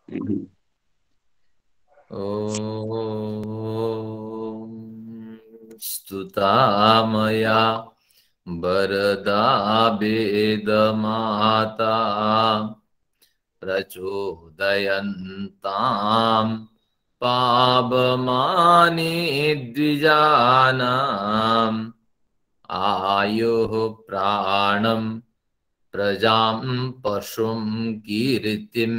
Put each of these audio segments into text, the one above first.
ॐ स्तुता मया वरदा वेदमाता प्रचोदयन्तां पावमानि द्विजानाम् आयुः प्राणं प्रजां पशुं कीर्तिं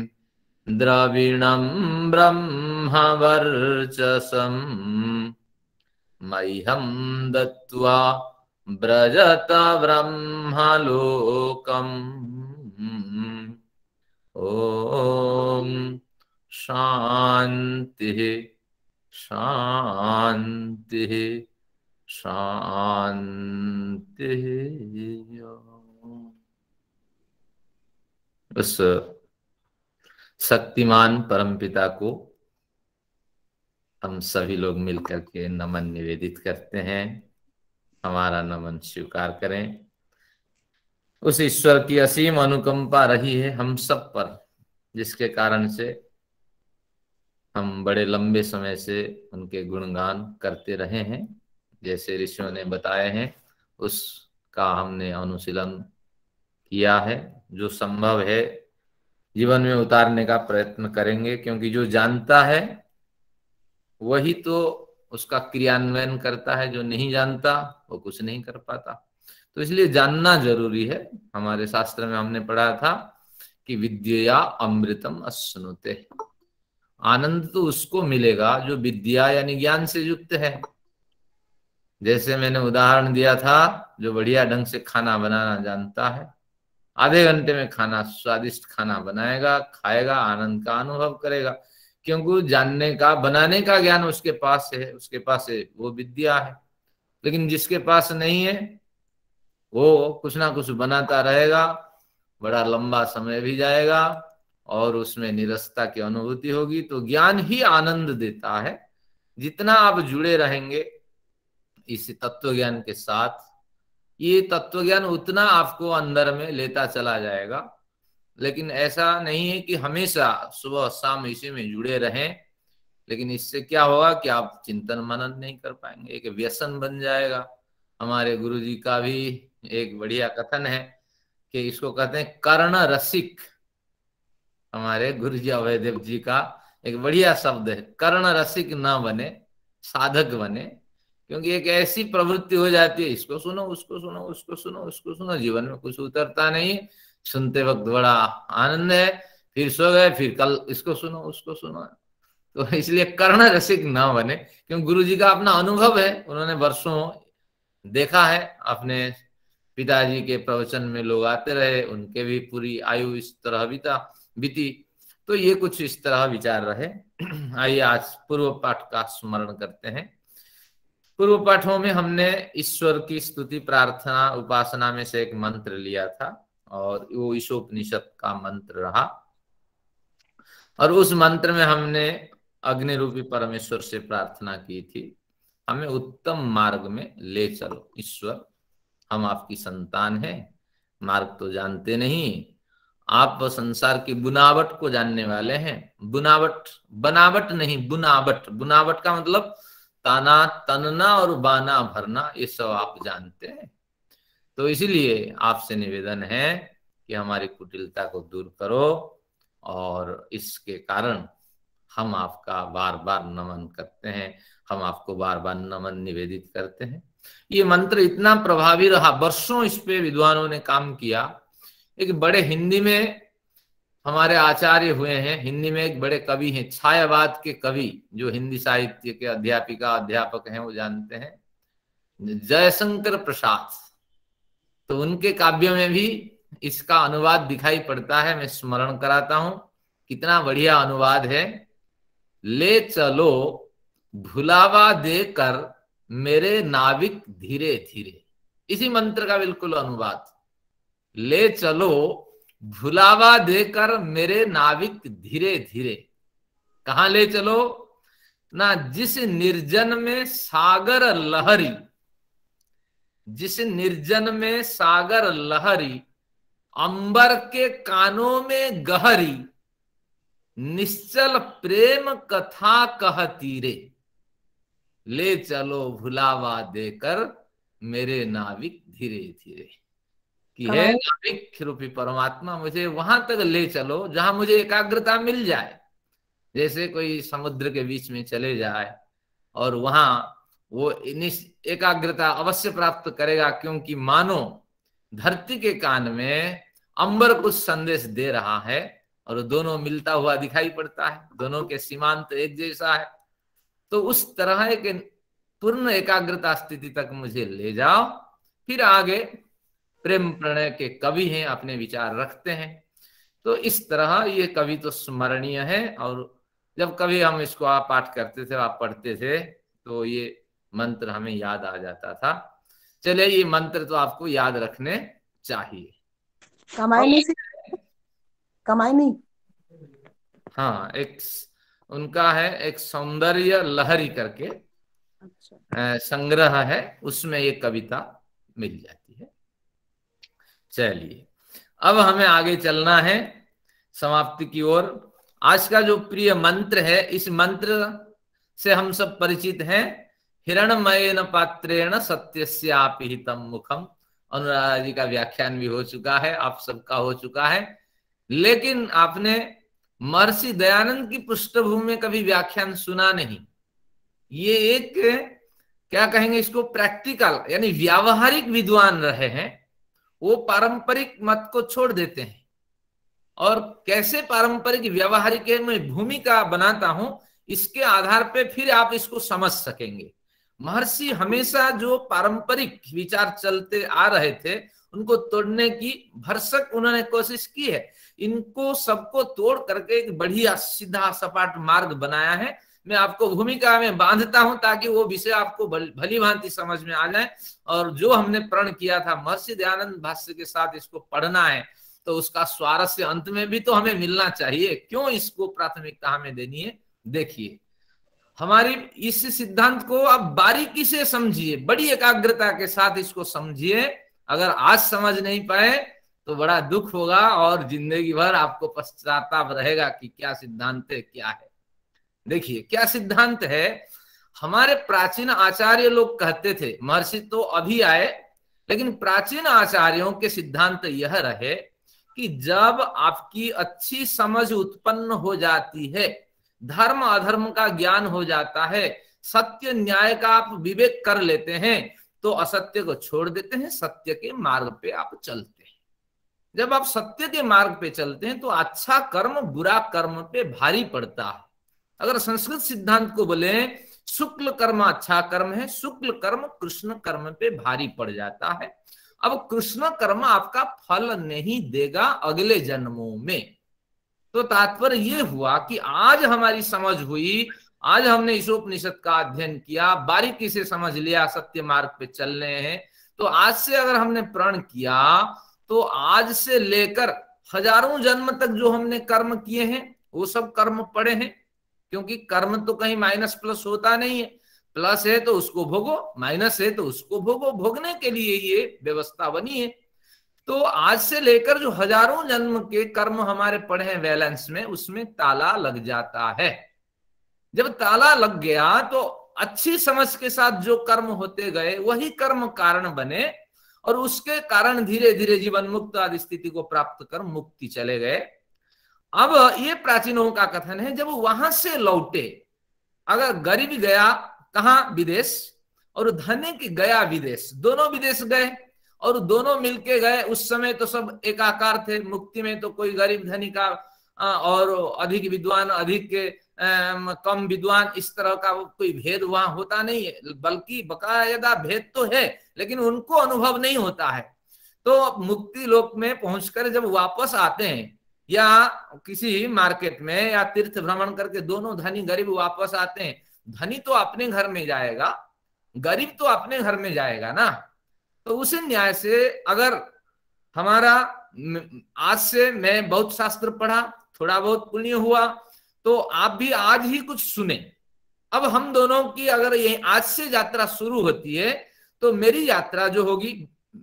द्रविणं ब्रह्मवर्चसम् मह्यं दत्त्वा व्रजत ब्रह्मलोकम्। ॐ शान्तिः शान्तिः शान्तिः। उस शक्तिमान परमपिता को हम सभी लोग मिलकर के नमन निवेदित करते हैं। हमारा नमन स्वीकार करें। उस ईश्वर की असीम अनुकंपा रही है हम सब पर, जिसके कारण से हम बड़े लंबे समय से उनके गुणगान करते रहे हैं। जैसे ऋषियों ने बताए हैं उसका हमने अनुशीलन किया है। जो संभव है जीवन में उतारने का प्रयत्न करेंगे, क्योंकि जो जानता है वही तो उसका क्रियान्वयन करता है, जो नहीं जानता वो कुछ नहीं कर पाता। तो इसलिए जानना जरूरी है। हमारे शास्त्र में हमने पढ़ा था कि विद्या अमृतम अश्नुते, आनंद तो उसको मिलेगा जो विद्या यानी ज्ञान से युक्त है। जैसे मैंने उदाहरण दिया था, जो बढ़िया ढंग से खाना बनाना जानता है आधे घंटे में खाना स्वादिष्ट खाना बनाएगा, खाएगा, आनंद का अनुभव करेगा, क्योंकि जानने का बनाने का ज्ञान उसके पास है, उसके पास है, वो विद्या है। लेकिन जिसके पास नहीं है वो कुछ ना कुछ बनाता रहेगा, बड़ा लंबा समय भी जाएगा और उसमें निरसता की अनुभूति होगी। तो ज्ञान ही आनंद देता है। जितना आप जुड़े रहेंगे इस तत्व ज्ञान के साथ, ये तत्व ज्ञान उतना आपको अंदर में लेता चला जाएगा। लेकिन ऐसा नहीं है कि हमेशा सुबह शाम इसी में जुड़े रहें। लेकिन इससे क्या होगा कि आप चिंतन मनन नहीं कर पाएंगे, एक व्यसन बन जाएगा। हमारे गुरु जी का भी एक बढ़िया कथन है कि इसको कहते हैं कर्ण रसिक। हमारे गुरु जी अभयदेव जी का एक बढ़िया शब्द है, कर्ण रसिक ना बने, साधक बने। क्योंकि एक ऐसी प्रवृत्ति हो जाती है, इसको सुनो उसको सुनो उसको सुनो उसको सुनो, जीवन में कुछ उतरता नहीं। सुनते वक्त बड़ा आनंद है, फिर सो गए, फिर कल इसको सुनो उसको सुनो। तो इसलिए कर्ण रसिक ना बने, क्योंकि गुरु जी का अपना अनुभव है। उन्होंने वर्षों देखा है, अपने पिताजी के प्रवचन में लोग आते रहे, उनके भी पूरी आयु इस तरह बीती। तो ये कुछ इस तरह विचार रहे। आइए आज पूर्व पाठ का स्मरण करते हैं। पूर्व पाठों में हमने ईश्वर की स्तुति प्रार्थना उपासना में से एक मंत्र लिया था और वो ईशोपनिषद का मंत्र रहा। और उस मंत्र में हमने अग्नि रूपी परमेश्वर से प्रार्थना की थी, हमें उत्तम मार्ग में ले चलो ईश्वर, हम आपकी संतान हैं, मार्ग तो जानते नहीं, आप संसार की बुनावट को जानने वाले हैं। बुनावट बनावट नहीं, बुनावट, बुनावट का मतलब ताना तनना और बाना भरना, ये सब आप जानते हैं। तो इसीलिए आपसे निवेदन है कि हमारी कुटिलता को दूर करो, और इसके कारण हम आपका बार बार नमन करते हैं, हम आपको बार बार नमन निवेदित करते हैं। ये मंत्र इतना प्रभावी रहा, वर्षों इस पे विद्वानों ने काम किया। एक बड़े हिंदी में हमारे आचार्य हुए हैं, हिंदी में एक बड़े कवि हैं, छायावाद के कवि, जो हिंदी साहित्य के अध्यापिका अध्यापक हैं वो जानते हैं, जयशंकर प्रसाद। तो उनके काव्यों में भी इसका अनुवाद दिखाई पड़ता है। मैं स्मरण कराता हूं, कितना बढ़िया अनुवाद है। ले चलो भुलावा देकर मेरे नाविक धीरे धीरे, इसी मंत्र का बिल्कुल अनुवाद। ले चलो भुलावा देकर मेरे नाविक धीरे धीरे। कहां ले चलो ना, जिस निर्जन में सागर लहरी, जिस निर्जन में सागर लहरी, अंबर के कानों में गहरी, निश्चल प्रेम कथा कह तीरे, ले चलो भुलावा देकर मेरे नाविक धीरे धीरे। कि हे कमाई। नाविक रूपी परमात्मा, मुझे वहां तक ले चलो जहां मुझे एकाग्रता मिल जाए। जैसे कोई समुद्र के बीच में चले जाए और वहां वो एकाग्रता अवश्य प्राप्त करेगा, क्योंकि मानो धरती के कान में अंबर कुछ संदेश दे रहा है और दोनों मिलता हुआ दिखाई पड़ता है, दोनों के सीमांत एक जैसा है। तो उस तरह के पूर्ण एकाग्रता स्थिति तक मुझे ले जाओ। फिर आगे प्रेम प्रणय के कवि हैं, अपने विचार रखते हैं। तो इस तरह ये कवि तो स्मरणीय है, और जब कभी हम इसको आप पाठ करते थे, आप पढ़ते थे, तो ये मंत्र हमें याद आ जाता था। चलिए, ये मंत्र तो आपको याद रखने चाहिए। कमाई से कमाई नहीं। हाँ, एक उनका है, एक सौंदर्य लहरी करके अच्छा। संग्रह है, उसमें ये कविता मिल जाती है। चलिए, अब हमें आगे चलना है समाप्ति की ओर। आज का जो प्रिय मंत्र है, इस मंत्र से हम सब परिचित हैं। हिरणमयेन पात्रेण सत्यस्यापिहितम मुखम। अनुराधा जी का व्याख्यान भी हो चुका है, आप सबका हो चुका है। लेकिन आपने महर्षि दयानंद की पृष्ठभूमि में कभी व्याख्यान सुना नहीं। ये एक, क्या कहेंगे इसको, प्रैक्टिकल यानी व्यावहारिक विद्वान रहे हैं। वो पारंपरिक मत को छोड़ देते हैं, और कैसे पारंपरिक व्यावहारिक में भूमिका बनाता हूं, इसके आधार पे फिर आप इसको समझ सकेंगे। महर्षि हमेशा जो पारंपरिक विचार चलते आ रहे थे, उनको तोड़ने की भरसक उन्होंने कोशिश की है। इनको सबको तोड़ करके एक बढ़िया सीधा सपाट मार्ग बनाया है। मैं आपको भूमिका में बांधता हूं ताकि वो विषय आपको भली भांति समझ में आ जाए। और जो हमने प्रण किया था महर्षि दयानंद भाष्य के साथ इसको पढ़ना है, तो उसका स्वारस्य अंत में भी तो हमें मिलना चाहिए। क्यों इसको प्राथमिकता हमें देनी है? देखिए, हमारी इस सिद्धांत को आप बारीकी से समझिए, बड़ी एकाग्रता के साथ इसको समझिए। अगर आज समझ नहीं पाए तो बड़ा दुख होगा, और जिंदगी भर आपको पश्चाताप रहेगा कि क्या सिद्धांत है, क्या है। देखिए क्या सिद्धांत है। हमारे प्राचीन आचार्य लोग कहते थे, महर्षि तो अभी आए, लेकिन प्राचीन आचार्यों के सिद्धांत यह रहे कि जब आपकी अच्छी समझ उत्पन्न हो जाती है, धर्म अधर्म का ज्ञान हो जाता है, सत्य न्याय का आप विवेक कर लेते हैं, तो असत्य को छोड़ देते हैं, सत्य के मार्ग पे आप चलते हैं। जब आप सत्य के मार्ग पे चलते हैं तो अच्छा कर्म बुरा कर्म पे भारी पड़ता है। अगर संस्कृत सिद्धांत को बोले, शुक्ल कर्म अच्छा कर्म है, शुक्ल कर्म कृष्ण कर्म पे भारी पड़ जाता है। अब कृष्ण कर्म आपका फल नहीं देगा अगले जन्मों में। तो तात्पर्य यह हुआ कि आज हमारी समझ हुई, आज हमने ईशोपनिषद का अध्ययन किया, बारीकी से समझ लिया, सत्य मार्ग पे चल रहे हैं। तो आज से अगर हमने प्रण किया, तो आज से लेकर हजारों जन्म तक जो हमने कर्म किए हैं, वो सब कर्म पड़े हैं। क्योंकि कर्म तो कहीं माइनस प्लस होता नहीं है, प्लस है तो उसको भोगो, माइनस है तो उसको भोगो, भोगने के लिए ये व्यवस्था बनी है। तो आज से लेकर जो हजारों जन्म के कर्म हमारे पड़े हैं बैलेंस में, उसमें ताला लग जाता है। जब ताला लग गया तो अच्छी समझ के साथ जो कर्म होते गए वही कर्म कारण बने, और उसके कारण धीरे धीरे जीवन मुक्त आदि स्थिति को प्राप्त कर मुक्ति चले गए। अब ये प्राचीनों का कथन है, जब वहां से लौटे, अगर गरीब गया कहां, विदेश, और धनिक गया विदेश, दोनों विदेश गए और दोनों मिलके गए। उस समय तो सब एकाकार थे, मुक्ति में तो कोई गरीब धनी का और अधिक विद्वान अधिक कम विद्वान इस तरह का कोई भेद वहां होता नहीं है, बल्कि बकायदा भेद तो है, लेकिन उनको अनुभव नहीं होता है। तो मुक्ति लोक में पहुंचकर जब वापस आते हैं, या किसी मार्केट में या तीर्थ भ्रमण करके दोनों धनी गरीब वापस आते हैं, धनी तो अपने घर में जाएगा, गरीब तो अपने घर में जाएगा ना। तो उसी न्याय से अगर हमारा आज से मैं बहुत शास्त्र पढ़ा, थोड़ा बहुत पुण्य हुआ, तो आप भी आज ही कुछ सुने। अब हम दोनों की अगर ये आज से यात्रा शुरू होती है, तो मेरी यात्रा जो होगी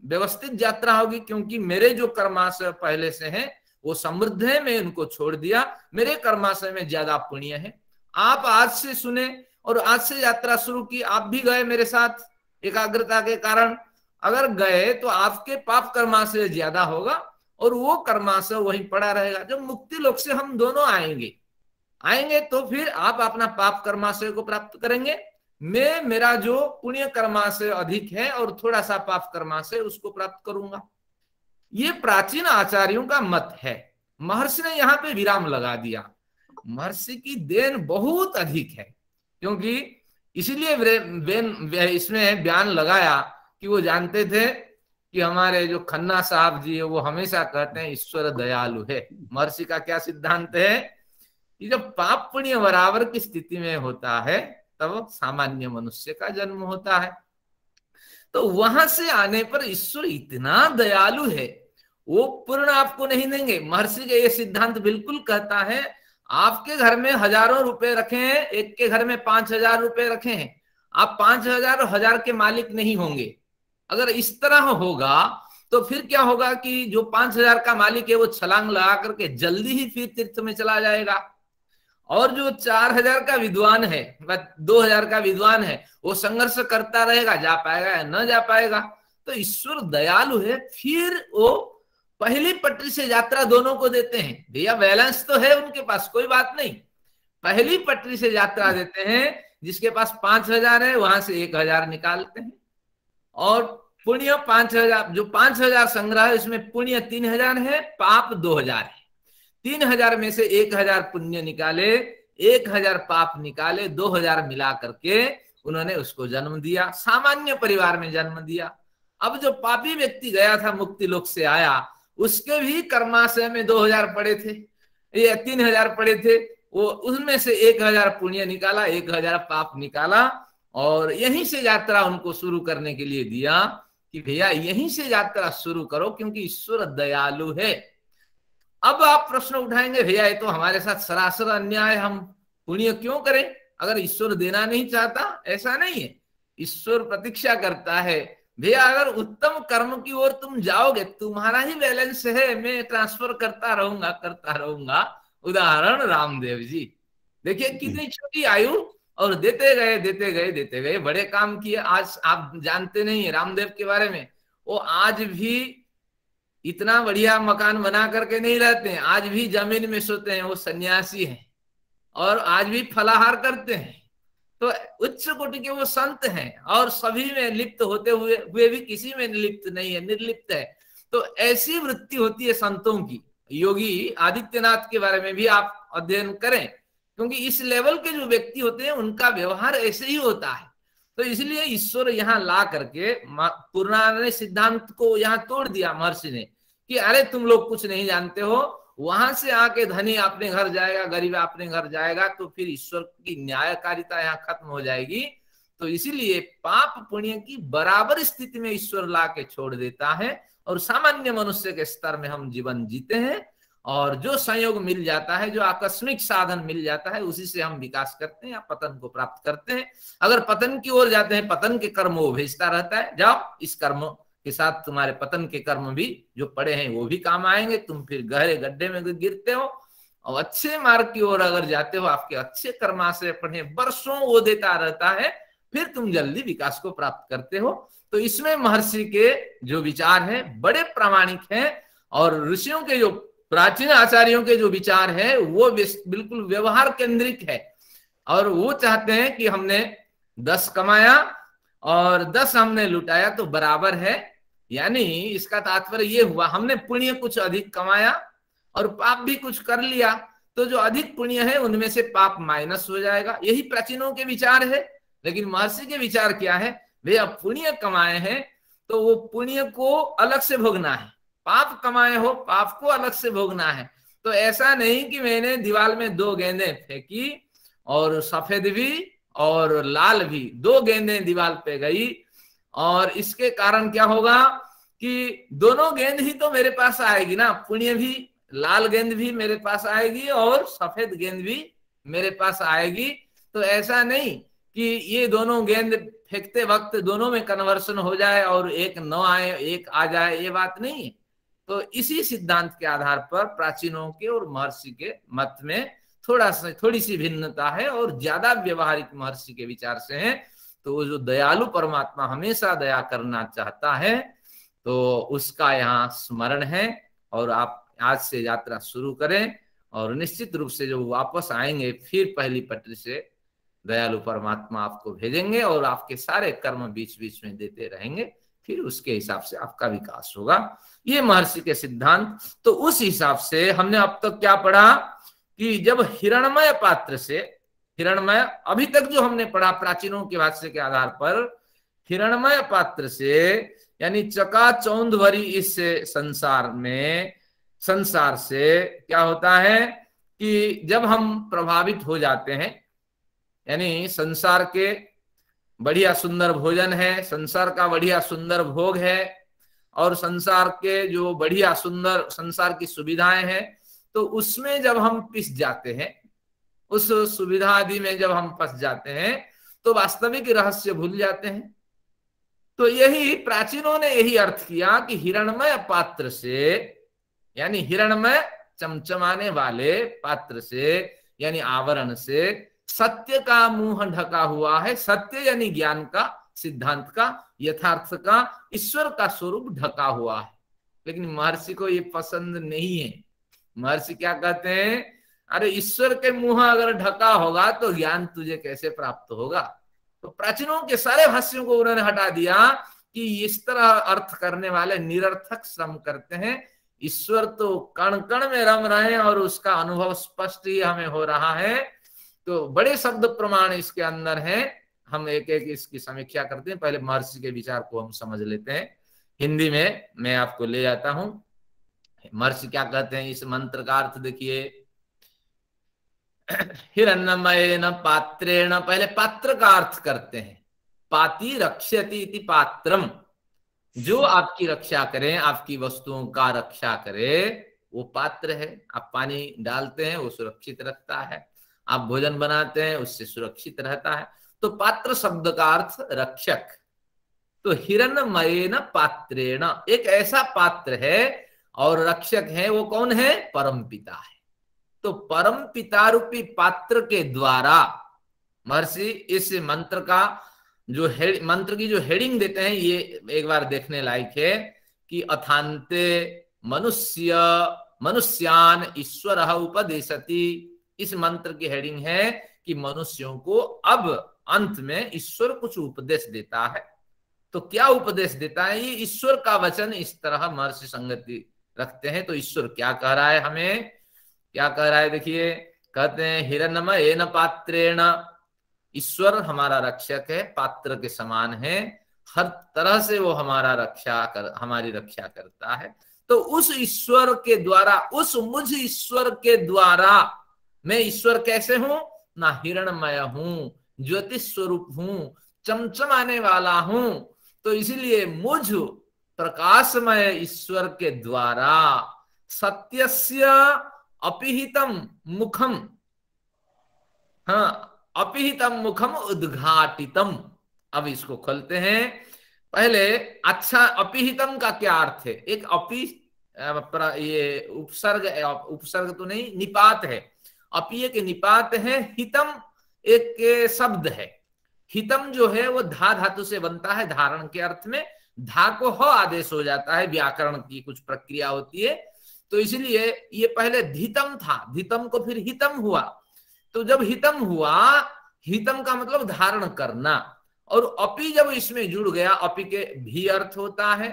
व्यवस्थित यात्रा होगी, क्योंकि मेरे जो कर्माशय पहले से हैं वो समृद्ध है, मैं उनको छोड़ दिया, मेरे कर्माशय में ज्यादा पुण्य है। आप आज से सुने और आज से यात्रा शुरू की, आप भी गए मेरे साथ एकाग्रता के कारण, अगर गए तो आपके पाप कर्माशय ज्यादा होगा और वो कर्माशय वहीं पड़ा रहेगा। जब मुक्ति लोक से हम दोनों आएंगे तो फिर आप अपना पाप कर्माशय को प्राप्त करेंगे, मैं मेरा जो पुण्य कर्माशय अधिक है और थोड़ा सा पाप कर्माशय उसको प्राप्त करूंगा। ये प्राचीन आचार्यों का मत है। महर्षि ने यहाँ पे विराम लगा दिया। महर्षि की देन बहुत अधिक है, क्योंकि इसलिए इसमें बयान लगाया कि वो जानते थे कि हमारे जो खन्ना साहब जी है वो हमेशा कहते हैं ईश्वर दयालु है। महर्षि का क्या सिद्धांत है कि जब पाप पुण्य बराबर की स्थिति में होता है तब सामान्य मनुष्य का जन्म होता है। तो वहां से आने पर ईश्वर इतना दयालु है, वो पूर्ण आपको नहीं देंगे। महर्षि का ये सिद्धांत बिल्कुल कहता है, आपके घर में हजारों रुपए रखे हैं, एक के घर में 5,000 रुपए रखे हैं, आप 5,000 और 1,000 के मालिक नहीं होंगे। अगर इस तरह होगा तो फिर क्या होगा कि जो 5,000 का मालिक है वो छलांग लगा करके जल्दी ही फिर तीर्थ में चला जाएगा, और जो 4,000 का विद्वान है, 2,000 का विद्वान है, वो संघर्ष करता रहेगा, जा पाएगा या न जा पाएगा। तो ईश्वर दयालु है, फिर वो पहली पटरी से यात्रा दोनों को देते हैं। भैया बैलेंस तो है उनके पास, कोई बात नहीं, पहली पटरी से यात्रा देते हैं। जिसके पास 5,000 है वहां से 1,000 निकालते हैं, और पुण्य 5,000, जो 5,000 संग्रह है इसमें पुण्य 3,000 है, पाप 2,000 है। 3,000 में से 1,000 पुण्य निकाले, 1,000 पाप निकाले, 2,000 मिला करके उन्होंने उसको जन्म दिया, सामान्य परिवार में जन्म दिया। अब जो पापी व्यक्ति गया था मुक्ति लोक से आया, उसके भी कर्माशय में 2,000 पड़े थे, ये 3,000 पड़े थे, वो उसमें से 1,000 पुण्य निकाला, 1,000 पाप निकाला, और यहीं से यात्रा उनको शुरू करने के लिए दिया कि भैया यहीं से यात्रा शुरू करो, क्योंकि ईश्वर दयालु है। अब आप प्रश्न उठाएंगे, भैया ये तो हमारे साथ सरासर अन्याय, हम पुण्य क्यों करें अगर ईश्वर देना नहीं चाहता? ऐसा नहीं है, ईश्वर प्रतीक्षा करता है। भैया अगर उत्तम कर्म की ओर तुम जाओगे, तुम्हारा ही बैलेंस है, मैं ट्रांसफर करता रहूंगा। उदाहरण रामदेव जी, देखिए कितनी छोटी आयु, और देते गए बड़े काम किए। आज आप जानते नहीं है रामदेव के बारे में, वो आज भी इतना बढ़िया मकान बना करके नहीं रहते हैं, आज भी जमीन में सोते हैं, वो सन्यासी हैं, और आज भी फलाहार करते हैं। तो उच्च कोटि के वो संत हैं, और सभी में लिप्त होते हुए भी किसी में लिप्त नहीं है, निर्लिप्त है। तो ऐसी वृत्ति होती है संतों की। योगी आदित्यनाथ के बारे में भी आप अध्ययन करें, क्योंकि इस लेवल के जो व्यक्ति होते हैं उनका व्यवहार ऐसे ही होता है। तो इसलिए ईश्वर यहाँ ला करके पुराने सिद्धांत को यहाँ तोड़ दिया महर्षि ने कि अरे तुम लोग कुछ नहीं जानते हो, वहां से आके धनी अपने घर जाएगा, गरीब अपने घर जाएगा, तो फिर ईश्वर की न्यायकारिता यहाँ खत्म हो जाएगी। तो इसीलिए पाप पुण्य की बराबर स्थिति में ईश्वर ला के छोड़ देता है, और सामान्य मनुष्य के स्तर में हम जीवन जीते हैं, और जो संयोग मिल जाता है, जो आकस्मिक साधन मिल जाता है, उसी से हम विकास करते हैं या पतन को प्राप्त करते हैं। अगर पतन की ओर जाते हैं, पतन के कर्म वो भेजता रहता है, जाओ इस कर्म के साथ तुम्हारे पतन के कर्म भी जो पड़े हैं वो भी काम आएंगे, तुम फिर गहरे गड्ढे में गिरते हो। और अच्छे मार्ग की ओर अगर जाते हो, आपके अच्छे कर्माशय पढ़े वर्षों वो देता रहता है, फिर तुम जल्दी विकास को प्राप्त करते हो। तो इसमें महर्षि के जो विचार हैं बड़े प्रामाणिक हैं, और ऋषियों के जो प्राचीन आचार्यों के जो विचार है वो बिल्कुल व्यवहार केंद्रित है। और वो चाहते हैं कि हमने 10 कमाया और 10 हमने लुटाया तो बराबर है, यानी इसका तात्पर्य ये हुआ हमने पुण्य कुछ अधिक कमाया और पाप भी कुछ कर लिया, तो जो अधिक पुण्य है उनमें से पाप माइनस हो जाएगा। यही प्राचीनों के विचार है। लेकिन महर्षि के विचार क्या है, भैया पुण्य कमाए हैं तो वो पुण्य को अलग से भोगना है, पाप कमाए हो पाप को अलग से भोगना है। तो ऐसा नहीं कि मैंने दीवार में 2 गेंदें फेंकी और सफेद भी और लाल भी, 2 गेंदें दीवार पे गई, और इसके कारण क्या होगा कि दोनों गेंद ही तो मेरे पास आएगी ना, पुण्य भी, लाल गेंद भी मेरे पास आएगी और सफेद गेंद भी मेरे पास आएगी। तो ऐसा नहीं कि ये दोनों गेंद फेंकते वक्त दोनों में कन्वर्सन हो जाए और एक न आए एक आ जाए, ये बात नहीं है। तो इसी सिद्धांत के आधार पर प्राचीनों के और महर्षि के मत में थोड़ी सी भिन्नता है और ज्यादा व्यवहारिक महर्षि के विचार से है। तो वो जो दयालु परमात्मा हमेशा दया करना चाहता है, तो उसका यहाँ स्मरण है। और आप आज से यात्रा शुरू करें और निश्चित रूप से जो वापस आएंगे फिर पहली पटरी से दयालु परमात्मा आपको भेजेंगे और आपके सारे कर्म बीच बीच में देते रहेंगे, फिर उसके हिसाब से आपका विकास होगा। ये महर्षि के सिद्धांत। तो उस हिसाब से हमने अब तक क्या पढ़ा कि जब हिरणमय पात्र से, हिरणमय अभी तक जो हमने पढ़ा प्राचीनों के भाष्य के आधार पर, हिरणमय पात्र से यानी चकाचौंध भरी इस संसार से क्या होता है कि जब हम प्रभावित हो जाते हैं, यानी संसार के बढ़िया सुंदर भोजन है, संसार का बढ़िया सुंदर भोग है और संसार के जो बढ़िया सुंदर संसार की सुविधाएं हैं, तो उसमें जब हम पिस जाते हैं, उस सुविधा आदि में जब हम फंस जाते हैं तो वास्तविक रहस्य भूल जाते हैं। तो यही प्राचीनों ने यही अर्थ किया कि हिरणमय पात्र से, यानी हिरणमय चमचमाने वाले पात्र से यानी आवरण से सत्य का मुंह ढका हुआ है। सत्य यानी ज्ञान का, सिद्धांत का, यथार्थ का, ईश्वर का स्वरूप ढका हुआ है। लेकिन महर्षि को ये पसंद नहीं है। महर्षि क्या कहते हैं, अरे ईश्वर के मुंह अगर ढका होगा तो ज्ञान तुझे कैसे प्राप्त होगा। तो प्राचीनों के सारे भाष्यों को उन्होंने हटा दिया कि इस तरह अर्थ करने वाले निरर्थक श्रम करते हैं। ईश्वर तो कण कण में रम रहे हैं और उसका अनुभव स्पष्ट ही हमें हो रहा है। तो बड़े शब्द प्रमाण इसके अंदर हैं। हम एक एक इसकी समीक्षा करते हैं। पहले महर्षि के विचार को हम समझ लेते हैं। हिंदी में मैं आपको ले जाता हूं। महर्षि क्या कहते हैं, इस मंत्र का अर्थ देखिए। हिरण्मयेन पात्रेण, पहले पात्र का अर्थ करते हैं। पाति रक्ष्यति इति पात्रम, जो आपकी रक्षा करे, आपकी वस्तुओं का रक्षा करे वो पात्र है। आप पानी डालते हैं वो सुरक्षित रखता है, आप भोजन बनाते हैं उससे सुरक्षित रहता है। तो पात्र शब्द का अर्थ रक्षक। तो हिरण्मयेन पात्रेण, एक ऐसा पात्र है और रक्षक है, वो कौन है, परम पिता है। तो परम पिता रूपी पात्र के द्वारा महर्षि इस मंत्र का जो मंत्र की जो हेडिंग देते हैं, ये एक बार देखने लायक है कि अथान्ते मनुष्यान ईश्वर उपदेशति। इस मंत्र की हेडिंग है कि मनुष्यों को अब अंत में ईश्वर कुछ उपदेश देता है। तो क्या उपदेश देता है, ये ईश्वर का वचन इस तरह महर्षि संगति रखते हैं। तो ईश्वर क्या कह रहा है, हमें क्या कह रहा है, देखिए। कहते हैं हिरण्मयेन पात्रेण, ईश्वर हमारा रक्षक है, पात्र के समान है, हर तरह से वो हमारी रक्षा करता है। तो उस ईश्वर के द्वारा, उस मुझ ईश्वर के द्वारा, मैं ईश्वर कैसे हूं ना, हिरणमय हूं, ज्योतिष स्वरूप हूं, चमचमाने वाला हूं। तो इसलिए मुझ प्रकाशमय ईश्वर के द्वारा सत्यस्य अपिहितम मुखम, हाँ, अपिहितम मुखम उद्घाटितम। अब इसको खोलते हैं। पहले अच्छा, अपिहितम का क्या अर्थ है, एक अपि ये उपसर्ग तो नहीं, निपात है। अपि एक निपात है, हितम एक शब्द है। हितम जो है वो धा धातु से बनता है, धारण के अर्थ में। धा को ह आदेश हो जाता है, व्याकरण की कुछ प्रक्रिया होती है। तो इसलिए ये पहले धितम था, धितम को फिर हितम हुआ। तो जब हितम हुआ, हितम का मतलब धारण करना, और अपि जब इसमें जुड़ गया, अपि के भी अर्थ होता है,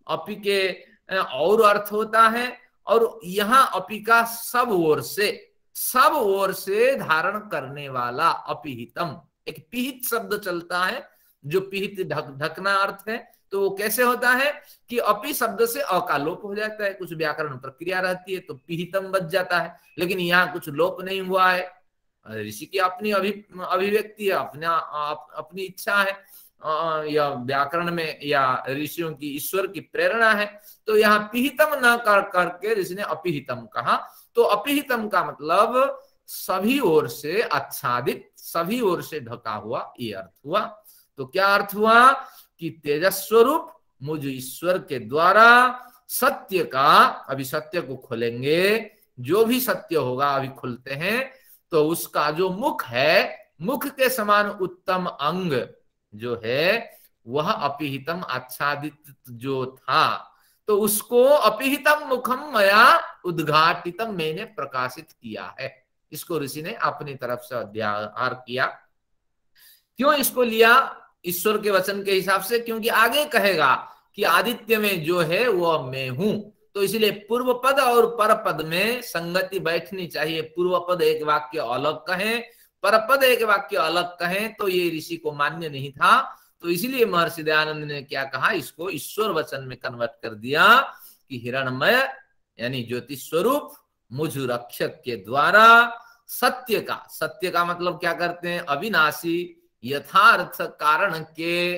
अपि के और अर्थ होता है, और यहाँ अपि का सब ओर से धारण करने वाला अपिहितम। एक पिहित शब्द चलता है, जो पिहित ढकना अर्थ है। तो वो कैसे होता है कि अपि शब्द से अ का लोप हो जाता है, कुछ व्याकरण प्रक्रिया रहती है तो पिहितम बच जाता है। लेकिन यहाँ कुछ लोप नहीं हुआ है, ऋषि की अपनी अभिव्यक्ति है, अपनी इच्छा है, या व्याकरण में या ऋषियों की ईश्वर की प्रेरणा है। तो यहाँ पिहितम न करके ऋषि ने अपिहितम कहा। तो अपिहितम का मतलब सभी ओर से आच्छादित, सभी ओर से ढका हुआ, ये अर्थ हुआ। तो क्या अर्थ हुआ कि तेजस्वरूप मुझ ईश्वर के द्वारा सत्य का, अभी सत्य को खोलेंगे, जो भी सत्य होगा अभी खुलते हैं, तो उसका जो मुख है, मुख के समान उत्तम अंग जो है वह अपिहितम आच्छादित जो था, तो उसको अपिहितम मुखम मया उद्घाटितम मैंने प्रकाशित किया है। इसको ऋषि ने अपनी तरफ से अध्याहार किया। क्यों इसको लिया ईश्वर के वचन के हिसाब से? क्योंकि आगे कहेगा कि आदित्य में जो है वह मैं हूं, तो इसलिए पूर्व पद और पर पद में संगति बैठनी चाहिए। पूर्व पद एक वाक्य अलग कहें, पर पद एक वाक्य अलग कहें, तो ये ऋषि को मान्य नहीं था। तो इसलिए महर्षि दयानंद ने क्या कहा, इसको ईश्वर वचन में कन्वर्ट कर दिया कि हिरणमय यानी ज्योतिष स्वरूप मुझ रक्षक के द्वारा सत्य का, सत्य का मतलब क्या करते हैं, अविनाशी यथार्थ कारण के।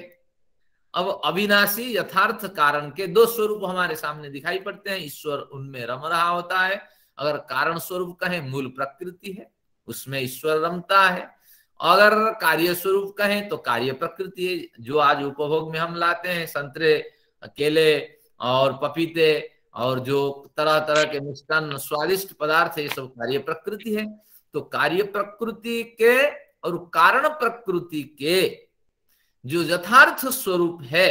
अब अविनाशी यथार्थ कारण के दो स्वरूप हमारे सामने दिखाई पड़ते हैं, ईश्वर उनमें रम रहा होता है। अगर कारण स्वरूप कहें मूल प्रकृति है, उसमें ईश्वर रमता है। अगर कार्य स्वरूप कहें तो कार्य प्रकृति है, जो आज उपभोग में हम लाते हैं, संतरे, केले और पपीते और जो तरह तरह के मिष्टान स्वादिष्ट पदार्थ है, ये सब कार्य प्रकृति है। तो कार्य प्रकृति के और कारण प्रकृति के जो यथार्थ स्वरूप है,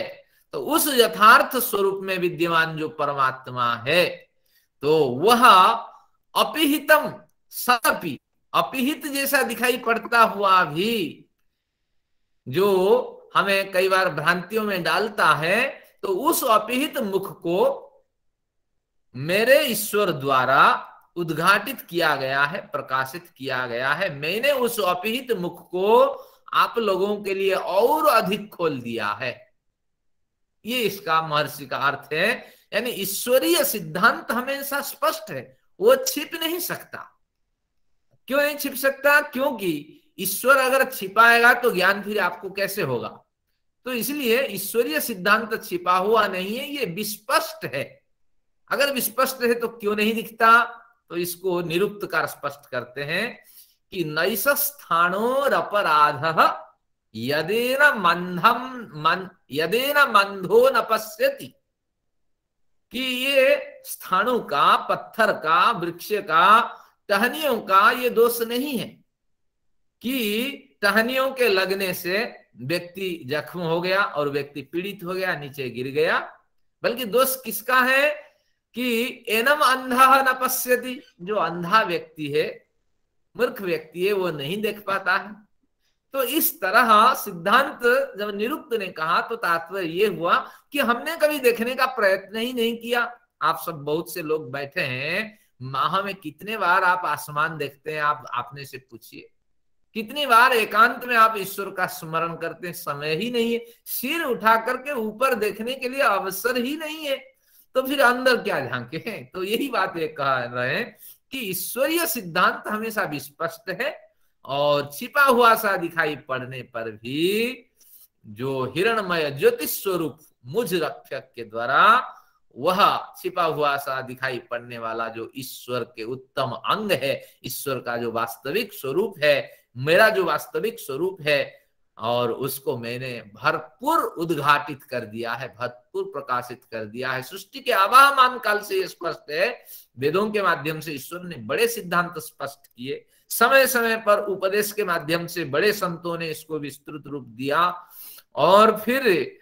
तो उस यथार्थ स्वरूप में विद्यमान जो परमात्मा है, तो वह अपिहितम सपि, अपिहित जैसा दिखाई पड़ता हुआ भी जो हमें कई बार भ्रांतियों में डालता है, तो उस अपिहित मुख को मेरे ईश्वर द्वारा उद्घाटित किया गया है, प्रकाशित किया गया है। मैंने उस अपिहित मुख को आप लोगों के लिए और अधिक खोल दिया है। ये इसका महर्षि का अर्थ है। यानी ईश्वरीय सिद्धांत हमेशा स्पष्ट है, वो छिप नहीं सकता। क्यों नहीं छिप सकता? क्योंकि ईश्वर अगर छिपाएगा तो ज्ञान फिर आपको कैसे होगा? तो इसलिए ईश्वरीय सिद्धांत छिपा हुआ नहीं है, ये विस्पष्ट है। अगर विस्पष्ट है तो क्यों नहीं दिखता? तो इसको निरुक्तकार स्पष्ट करते हैं कि नैष स्थाणोरपराधः यदेन मंधो न पश्यति, कि ये स्थाणु का, पत्थर का, वृक्ष का, टहनियों का ये दोष नहीं है कि टहनियों के लगने से व्यक्ति जख्म हो गया और व्यक्ति पीड़ित हो गया, नीचे गिर गया, बल्कि दोष किसका है कि एनम अंधा न पश्यति, जो अंधा व्यक्ति है, मूर्ख व्यक्ति है, वो नहीं देख पाता है। तो इस तरह सिद्धांत जब निरुक्त ने कहा तो तात्पर्य ये हुआ कि हमने कभी देखने का प्रयत्न ही नहीं किया। आप सब बहुत से लोग बैठे हैं, माह में कितने बार आप आसमान देखते हैं? आप आपने से पूछिए, कितनी बार एकांत में आप ईश्वर का स्मरण करते हैं? समय ही नहीं है, सिर उठा करके ऊपर देखने के लिए अवसर ही नहीं है, तो फिर अंदर क्या झांके हैं? तो यही बात ये कह रहे हैं कि ईश्वरीय सिद्धांत हमेशा विस्पष्ट है, और छिपा हुआ सा दिखाई पड़ने पर भी जो हिरणमय ज्योतिष स्वरूप मुझ रक्षक के द्वारा वह छिपा हुआ सा दिखाई पड़ने वाला जो ईश्वर के उत्तम अंग है, ईश्वर का जो वास्तविक स्वरूप है, मेरा जो वास्तविक स्वरूप है, और उसको मैंने भरपूर उद्घाटित कर दिया है, भरपूर प्रकाशित कर दिया है। सृष्टि के आवाहमान काल से ये स्पष्ट है। वेदों के माध्यम से ईश्वर ने बड़े सिद्धांत स्पष्ट किए, समय समय पर उपदेश के माध्यम से बड़े संतों ने इसको विस्तृत रूप दिया, और फिर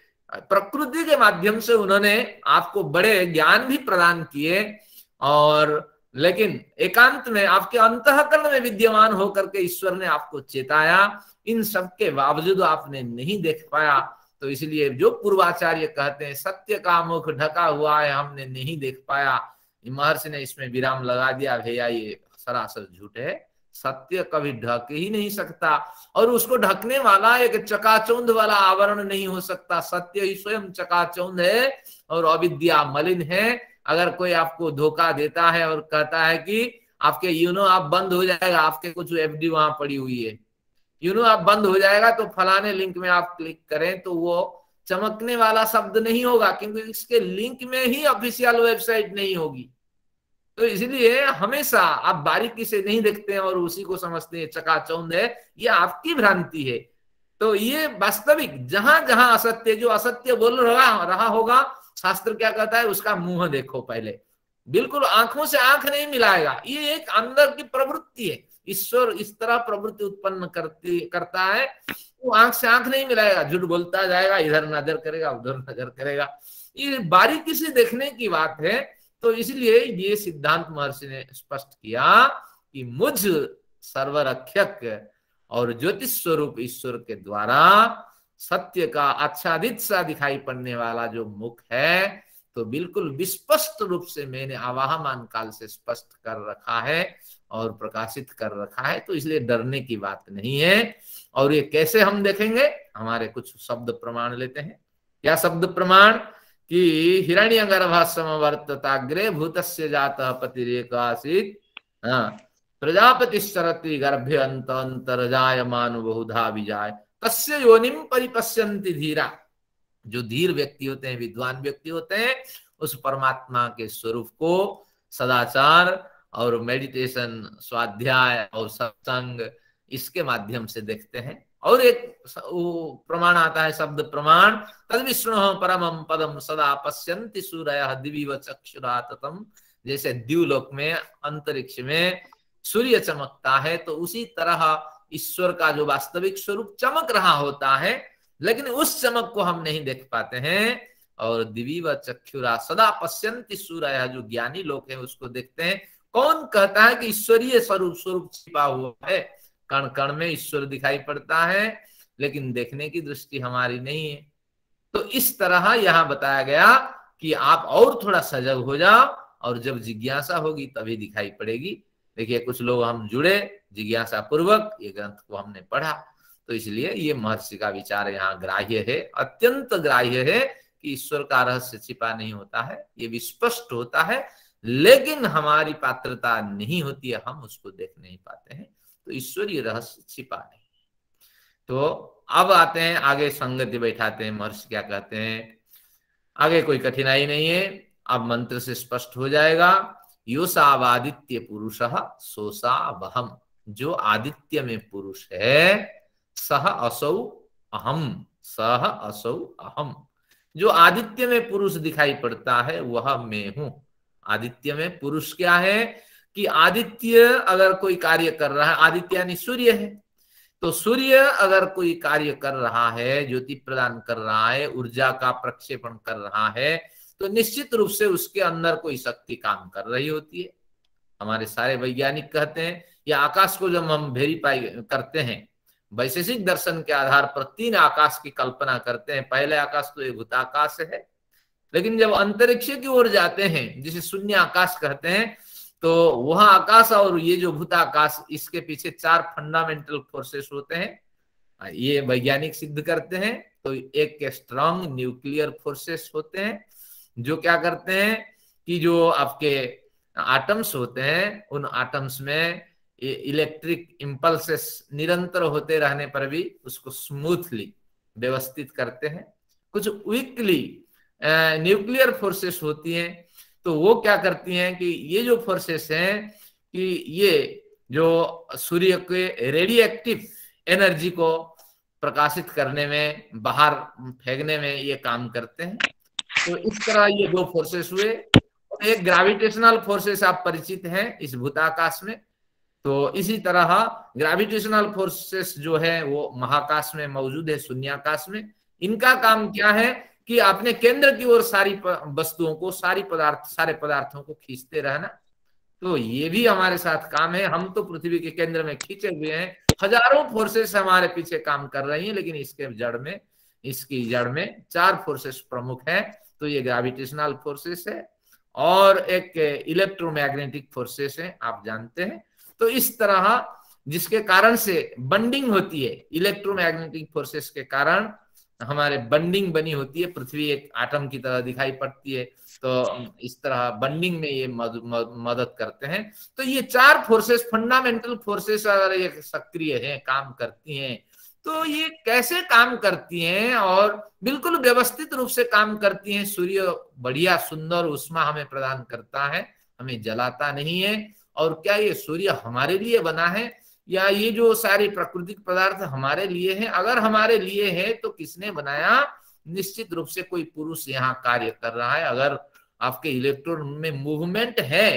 प्रकृति के माध्यम से उन्होंने आपको बड़े ज्ञान भी प्रदान किए, और लेकिन एकांत में आपके अंतःकरण में विद्यमान होकर के ईश्वर ने आपको चेताया। इन सब के बावजूद आपने नहीं देख पाया। तो इसलिए जो पूर्वाचार्य कहते हैं सत्य का मुख ढका हुआ है, हमने नहीं देख पाया, महर्षि ने इसमें विराम लगा दिया, भैया ये सरासर झूठ है। सत्य कभी ढक ही नहीं सकता, और उसको ढकने वाला एक चकाचौंध वाला आवरण नहीं हो सकता। सत्य ही स्वयं चकाचौंध है और अविद्या मलिन है। अगर कोई आपको धोखा देता है और कहता है कि आपके यूनो आप बंद हो जाएगा, आपके कुछ एफडी वहां पड़ी हुई है, यूनो आप बंद हो जाएगा, तो फलाने लिंक में आप क्लिक करें, तो वो चमकने वाला शब्द नहीं होगा, क्योंकि इसके लिंक में ही ऑफिशियल वेबसाइट नहीं होगी। तो इसलिए हमेशा आप बारीकी से नहीं देखते हैं और उसी को समझते हैं चकाचौंध है, ये आपकी भ्रांति है। तो ये वास्तविक जहां जहां असत्य, जो असत्य बोल रहा होगा, शास्त्र क्या कहता है, उसका मुंह देखो पहले, बिल्कुल आंखों से आंख नहीं मिलाएगा। ये एक अंदर की प्रवृत्ति है। ईश्वर इस तरह प्रवृत्ति उत्पन्न करता है, वो आंख से आंख नहीं मिलाएगा, झूठ बोलता जाएगा, इधर नजर करेगा उधर नजर करेगा। ये बारीकी से देखने की बात है। तो इसलिए ये सिद्धांत महर्षि ने स्पष्ट किया कि मुझ सर्वरक्षक और ज्योतिष स्वरूप ईश्वर के द्वारा सत्य का आच्छादित सा दिखाई पड़ने वाला जो मुख है, तो बिल्कुल विस्पष्ट रूप से मैंने आवाहमान काल से स्पष्ट कर रखा है और प्रकाशित कर रखा है। तो इसलिए डरने की बात नहीं है। और ये कैसे हम देखेंगे, हमारे कुछ शब्द प्रमाण लेते हैं। क्या शब्द प्रमाण? कि हिरण्यगर्भ समवर्तताग्रे भूतस्य जातः पतिरेकासीत् प्रजापति शरति गर्भे अंत अंतरजायमान बहुधा विजाय तस्य योनिम परिपश्यन्ति धीरा। जो धीर व्यक्ति होते हैं, विद्वान व्यक्ति होते हैं, उस परमात्मा के स्वरूप को सदाचार और मेडिटेशन, स्वाध्याय और सत्संग, इसके माध्यम से देखते हैं। और एक प्रमाण आता है, शब्द प्रमाण, तद विष्णु परमं पदम सदा पश्यन्ति सूरयः दिविव चक्षुरा ततम। जैसे द्युलोक में, अंतरिक्ष में सूर्य चमकता है, तो उसी तरह ईश्वर का जो वास्तविक स्वरूप चमक रहा होता है, लेकिन उस चमक को हम नहीं देख पाते हैं। और दिविव चक्षुरा सदा पश्यन्ति सूरयः, जो ज्ञानी लोग हैं उसको देखते हैं। कौन कहता है कि ईश्वरीय स्वरूप छिपा हुआ है? कण कण में ईश्वर दिखाई पड़ता है, लेकिन देखने की दृष्टि हमारी नहीं है। तो इस तरह यहाँ बताया गया कि आप और थोड़ा सजग हो जाओ, और जब जिज्ञासा होगी तभी दिखाई पड़ेगी। देखिए, कुछ लोग हम जुड़े जिज्ञासा पूर्वक, ये ग्रंथ को हमने पढ़ा, तो इसलिए ये महर्षि का विचार यहाँ ग्राह्य है, अत्यंत ग्राह्य है कि ईश्वर का रहस्य छिपा नहीं होता है, ये विस्पष्ट होता है, लेकिन हमारी पात्रता नहीं होती है, हम उसको देख नहीं पाते हैं। तो ईश्वरीय रहस्य छिपा नहीं। तो अब आते हैं आगे, संगति बैठाते हैं। महर्षि क्या कहते हैं? आगे कोई कठिनाई नहीं है, अब मंत्र से स्पष्ट हो जाएगा। योसावादित्य पुरुषः सोसा वहम। जो आदित्य में पुरुष है, सह असौ अहम, सह असौ अहम। जो आदित्य में पुरुष दिखाई पड़ता है वह मैं हूं। आदित्य में पुरुष क्या है कि आदित्य अगर कोई कार्य कर रहा है, आदित्य यानी सूर्य है, तो सूर्य अगर कोई कार्य कर रहा है, ज्योति प्रदान कर रहा है, ऊर्जा का प्रक्षेपण कर रहा है, तो निश्चित रूप से उसके अंदर कोई शक्ति काम कर रही होती है। हमारे सारे वैज्ञानिक कहते हैं, या आकाश को जब हम वेरीफाई करते हैं, वैशेषिक दर्शन के आधार पर 3 आकाश की कल्पना करते हैं। पहले आकाश तो एक भूताकाश है, लेकिन जब अंतरिक्ष की ओर जाते हैं, जिसे शून्य आकाश कहते हैं, तो वह आकाश और ये जो भूताकाश, इसके पीछे 4 फंडामेंटल फोर्सेस होते हैं। ये वैज्ञानिक सिद्ध करते हैं। तो एक स्ट्रॉन्ग न्यूक्लियर फोर्सेस होते हैं, जो क्या करते हैं कि जो आपके एटम्स होते हैं, उन एटम्स में इलेक्ट्रिक इंपल्सेस निरंतर होते रहने पर भी उसको स्मूथली व्यवस्थित करते हैं। कुछ वीकली न्यूक्लियर फोर्सेस होती हैं, तो वो क्या करती हैं कि ये जो फोर्सेस हैं, कि ये जो सूर्य के रेडिएक्टिव एनर्जी को प्रकाशित करने में, बाहर फेंकने में ये काम करते हैं। तो इस तरह ये 2 फोर्सेस हुए। एक ग्रेविटेशनल फोर्सेस आप परिचित हैं इस भूताकाश में, तो इसी तरह ग्रेविटेशनल फोर्सेस जो है वो महाकाश में मौजूद है, शून्याकाश में। इनका काम क्या है कि अपने केंद्र की ओर सारी वस्तुओं को, सारे पदार्थों को खींचते रहना। तो ये भी हमारे साथ काम है। हम तो पृथ्वी के केंद्र में खींचे हुए हैं, हजारों फोर्सेस हमारे पीछे काम कर रही हैं, लेकिन इसकी जड़ में 4 फोर्सेस प्रमुख है। तो ये ग्रेविटेशनल फोर्सेस है, और एक इलेक्ट्रोमैग्नेटिक फोर्सेस है, आप जानते हैं। तो इस तरह जिसके कारण से बंडिंग होती है, इलेक्ट्रोमैग्नेटिक फोर्सेस के कारण हमारे बंडिंग बनी होती है। पृथ्वी एक एटम की तरह दिखाई पड़ती है, तो इस तरह बंडिंग में ये मदद करते हैं। तो ये 4 फोर्सेस, फंडामेंटल फोर्सेस अगर ये सक्रिय हैं, काम करती हैं, तो ये कैसे काम करती हैं और बिल्कुल व्यवस्थित रूप से काम करती हैं। सूर्य बढ़िया सुंदर उष्मा हमें प्रदान करता है, हमें जलाता नहीं है। और क्या ये सूर्य हमारे लिए बना है, या ये जो सारे प्राकृतिक पदार्थ हमारे लिए हैं? अगर हमारे लिए है तो किसने बनाया? निश्चित रूप से कोई पुरुष यहाँ कार्य कर रहा है। अगर आपके इलेक्ट्रॉन में मूवमेंट है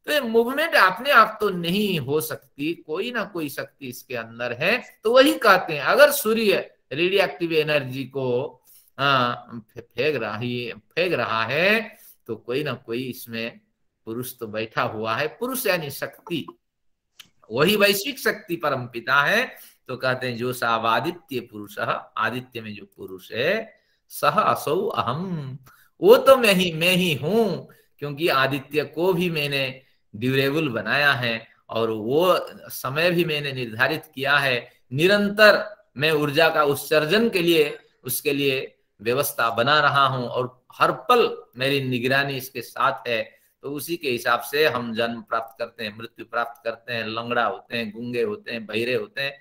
तो ये मूवमेंट अपने आप तो नहीं हो सकती, कोई ना कोई शक्ति इसके अंदर है। तो वही कहते हैं अगर सूर्य रेडियो एक्टिव एनर्जी को फेंक रहा है तो कोई ना कोई इसमें पुरुष तो बैठा हुआ है। पुरुष यानी शक्ति, वही वैश्विक शक्ति परम पिता है। तो कहते हैं जो साव आदित्य पुरुष, आदित्य में जो पुरुष है, सह असौ अहम, वो तो मैं ही हूं, क्योंकि आदित्य को भी मैंने ड्यूरेबल बनाया है और वो समय भी मैंने निर्धारित किया है। निरंतर मैं ऊर्जा का उत्सर्जन के लिए उसके लिए व्यवस्था बना रहा हूं और हर पल मेरी निगरानी इसके साथ है। तो उसी के हिसाब से हम जन्म प्राप्त करते हैं, मृत्यु प्राप्त करते हैं, लंगड़ा होते हैं, गूंगे होते हैं, बहिरे होते हैं।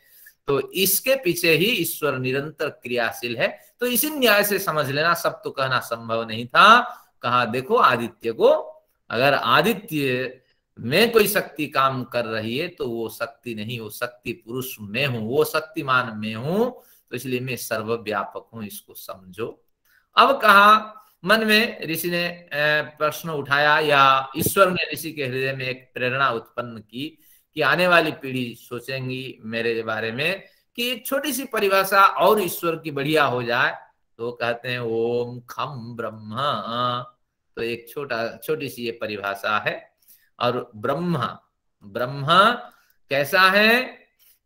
तो इसके पीछे ही ईश्वर निरंतर क्रियाशील है। तो इसी न्याय से समझ लेना, सब तो कहना संभव नहीं था। कहा देखो आदित्य को, अगर आदित्य में कोई शक्ति काम कर रही है तो वो शक्ति नहीं, वो शक्ति पुरुष में हूं, वो शक्तिमान में हूं, तो इसलिए मैं सर्वव्यापक हूं, इसको समझो। अब कहा मन में ऋषि ने प्रश्न उठाया या ईश्वर ने ऋषि के हृदय में एक प्रेरणा उत्पन्न की कि आने वाली पीढ़ी सोचेंगी मेरे बारे में कि एक छोटी सी परिभाषा और ईश्वर की बढ़िया हो जाए। तो कहते हैं ओम खम ब्रह्म, तो एक छोटी सी ये परिभाषा है। और ब्रह्म कैसा है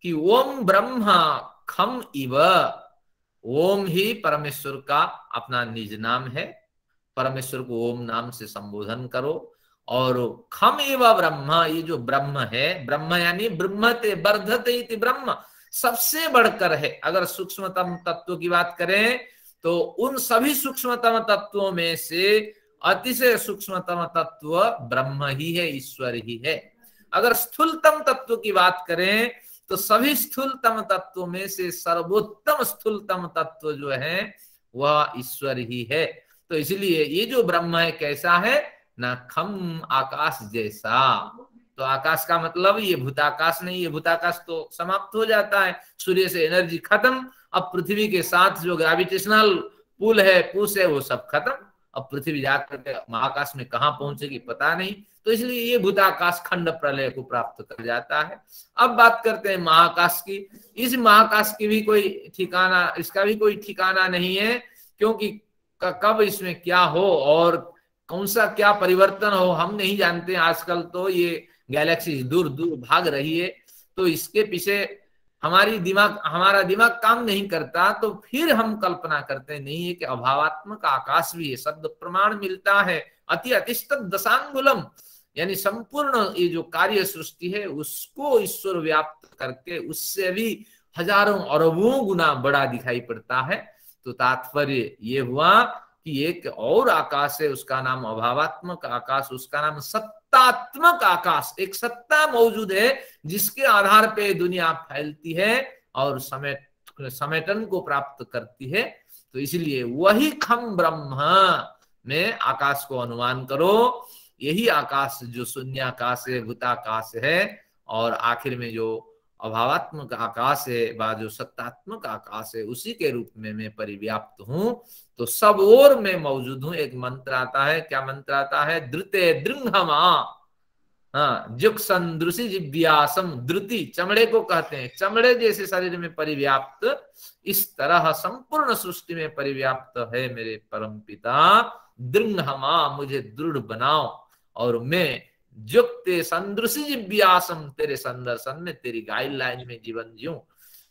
कि ओम ब्रह्म खम इव, ओम ही परमेश्वर का अपना निज नाम है। परमेश्वर को ओम नाम से संबोधन करो। और खम इव ब्रह्म, ये जो ब्रह्म है, ब्रह्म यानी ब्रह्मते वर्धते इति ब्रह्म, सबसे बढ़कर है। अगर सूक्ष्मतम तत्व की बात करें तो उन सभी सूक्ष्मतम तत्वों में से अतिशय सूक्ष्मतम तत्व ब्रह्म ही है, ईश्वर ही है। अगर स्थूलतम तत्व की बात करें तो सभी स्थूलतम तत्वों में से सर्वोत्तम स्थूलतम तत्व जो है वह ईश्वर ही है। तो इसलिए ये जो ब्रह्म है कैसा है ना, खम आकाश जैसा। तो आकाश का मतलब ये भूताकाश नहीं, ये भूताकाश तो समाप्त हो जाता है, सूर्य से एनर्जी खत्म। अब पृथ्वी के साथ जो ग्रेविटेशनल पुल है, पुश है, वो सब खत्म। अब पृथ्वी जाकर के महाकाश में कहां पहुंचेगी पता नहीं। तो इसलिए ये भूताकाश खंड प्रलय को प्राप्त कर जाता है। अब बात करते हैं महाकाश की। इस महाकाश की भी कोई ठिकाना, इसका भी कोई ठिकाना नहीं है, क्योंकि कब इसमें क्या हो और कौन सा क्या परिवर्तन हो हम नहीं जानते। आजकल तो ये गैलेक्सी दूर दूर भाग रही है, तो इसके पीछे हमारा दिमाग काम नहीं करता। तो फिर हम कल्पना करते नहीं है कि अभावात्मक आकाश भी है। शब्द प्रमाण मिलता है अति अतिष्ठ दशांगुलम, यानी संपूर्ण ये जो कार्य सृष्टि है उसको ईश्वर व्याप्त करके उससे भी हजारों अरबों गुना बड़ा दिखाई पड़ता है। तो तात्पर्य ये हुआ कि एक और आकाश है, उसका नाम अभावात्मक आकाश, उसका नाम सत्तात्मक आकाश। एक सत्ता मौजूद है जिसके आधार पे दुनिया फैलती है और समेटन को प्राप्त करती है। तो इसलिए वही खम ब्रह्म में आकाश को अनुमान करो। यही आकाश जो शून्याकाश है, भूताकाश है, और आखिर में जो अभावात्मक आकाश है व जो सत्तात्मक आकाश है, उसी के रूप में मैं परिव्याप्त हूं। तो सब ओर में मौजूद हूं। एक मंत्र आता है, क्या मंत्र आता है, द्रुते दृंघमा, जुक संदृशी जिव्यासम, द्रुति चमड़े को कहते हैं, चमड़े जैसे शरीर में परिव्याप्त, इस तरह संपूर्ण सृष्टि में परिव्याप्त है मेरे परम पिता। दृंघमा, मुझे दृढ़ बनाओ और मैं जुक्ते संदृशी जिव्यासम, तेरे संदर्शन में, तेरी गाइडलाइन में जीवन जीऊं।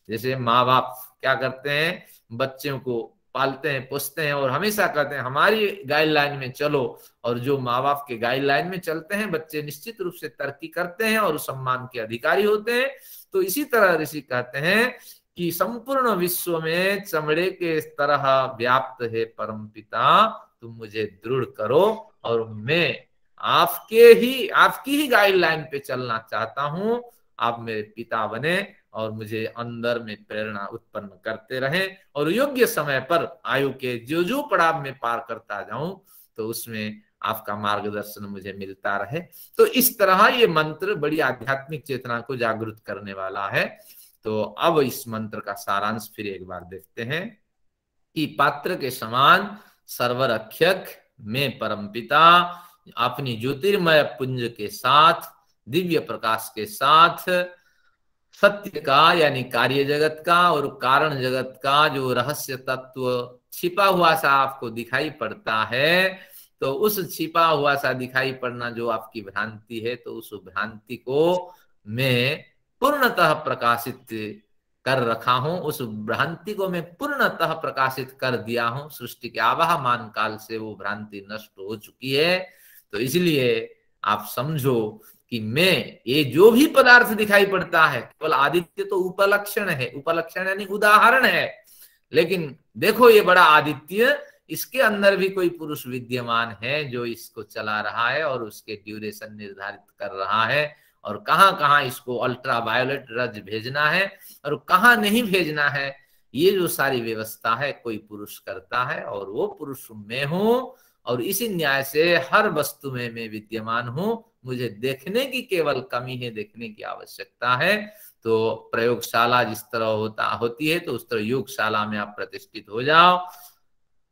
जैसे माँ बाप क्या करते हैं, बच्चों को पालते हैं, पोसते हैं और हमेशा कहते हैं हमारी गाइडलाइन में चलो। और जो माँ बाप के गाइडलाइन में चलते हैं बच्चे निश्चित रूप से तरक्की करते हैं और सम्मान के अधिकारी होते हैं। तो इसी तरह ऋषि कहते हैं कि संपूर्ण विश्व में चमड़े के तरह व्याप्त है परम पिता, तुम मुझे दृढ़ करो और मैं आपकी ही गाइडलाइन पे चलना चाहता हूं। आप मेरे पिता बने और मुझे अंदर में प्रेरणा उत्पन्न करते रहें और योग्य समय पर आयु के जो जो पड़ाव में पार करता जाऊं तो उसमें आपका मार्गदर्शन मुझे मिलता रहे। तो इस तरह ये मंत्र बड़ी आध्यात्मिक चेतना को जागृत करने वाला है। तो अब इस मंत्र का सारांश फिर एक बार देखते हैं। कि पात्र के समान सर्वरक्षक में परमपिता अपनी ज्योतिर्मय पुंज के साथ, दिव्य प्रकाश के साथ, सत्य का यानी कार्य जगत का और कारण जगत का जो रहस्य तत्व छिपा हुआ सा आपको दिखाई पड़ता है, तो उस छिपा हुआ सा दिखाई पड़ना जो आपकी भ्रांति है, तो उस भ्रांति को मैं पूर्णतः प्रकाशित कर रखा हूं। उस भ्रांति को मैं पूर्णतः प्रकाशित कर दिया हूं। सृष्टि के आवाहमान काल से वो भ्रांति नष्ट हो चुकी है। तो इसलिए आप समझो कि मैं, ये जो भी पदार्थ दिखाई पड़ता है, केवल आदित्य तो उपलक्षण है, उपलक्षण यानी उदाहरण है, लेकिन देखो ये बड़ा आदित्य, इसके अंदर भी कोई पुरुष विद्यमान है जो इसको चला रहा है और उसके ड्यूरेशन निर्धारित कर रहा है, और कहां कहां इसको अल्ट्रा वायोलेट रज भेजना है और कहां नहीं भेजना है, ये जो सारी व्यवस्था है कोई पुरुष करता है, और वो पुरुष मैं हूं। और इसी न्याय से हर वस्तु में मैं विद्यमान हूं। मुझे देखने की केवल कमी है, देखने की आवश्यकता है। तो प्रयोगशाला जिस तरह होती है, तो उस तरह योगशाला में आप प्रतिष्ठित हो जाओ।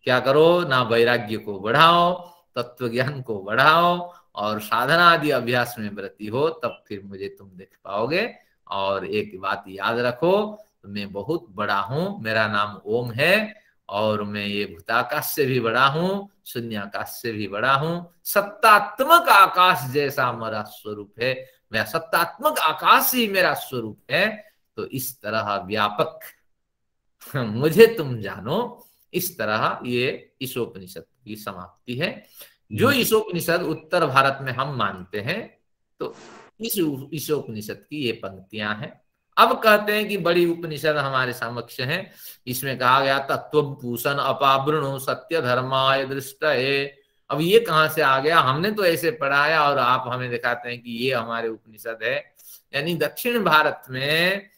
क्या करो ना, वैराग्य को बढ़ाओ, तत्व ज्ञान को बढ़ाओ और साधना आदि अभ्यास में व्रती हो, तब फिर मुझे तुम देख पाओगे। और एक बात याद रखो, मैं बहुत बड़ा हूं, मेरा नाम ओम है, और मैं ये भूताकाश से भी बड़ा हूं, शून्याकाश से भी बड़ा हूं। सत्तात्मक आकाश जैसा मेरा स्वरूप है, मेरा सत्तात्मक आकाश ही मेरा स्वरूप है। तो इस तरह व्यापक मुझे तुम जानो, इस तरह ये ईशोपनिषद की समाप्ति है। जो ईशोपनिषद उत्तर भारत में हम मानते हैं, तो इस ईशोपनिषद की ये पंक्तियां हैं। अब कहते हैं कि बड़ी उपनिषद हमारे समक्ष है। इसमें कहा गया तत्व पूषण अपावृणु सत्य धर्माय दृष्टये। अब ये कहां से आ गया? हमने तो ऐसे पढ़ाया और आप हमें दिखाते हैं कि ये हमारे उपनिषद है। यानी दक्षिण भारत में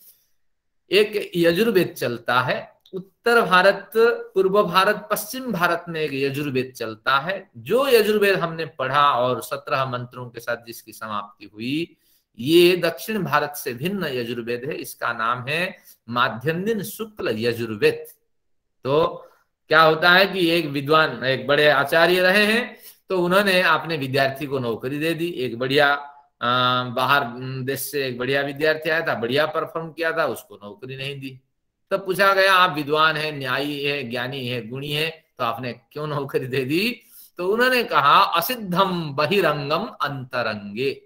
एक यजुर्वेद चलता है, उत्तर भारत, पूर्व भारत, पश्चिम भारत में एक यजुर्वेद चलता है। जो यजुर्वेद हमने पढ़ा और 17 मंत्रों के साथ जिसकी समाप्ति हुई, ये दक्षिण भारत से भिन्न यजुर्वेद है। इसका नाम है माध्यन्दिन शुक्ल यजुर्वेद। तो क्या होता है कि एक विद्वान, एक बड़े आचार्य रहे हैं, तो उन्होंने अपने विद्यार्थी को नौकरी दे दी। एक बढ़िया बाहर देश से एक बढ़िया विद्यार्थी आया था, बढ़िया परफॉर्म किया था, उसको नौकरी नहीं दी। तब पूछा गया, आप विद्वान है, न्यायी है, ज्ञानी है, गुणी है, तो आपने क्यों नौकरी दे दी? तो उन्होंने कहा असिद्धम बहिरंगम अंतरंगे,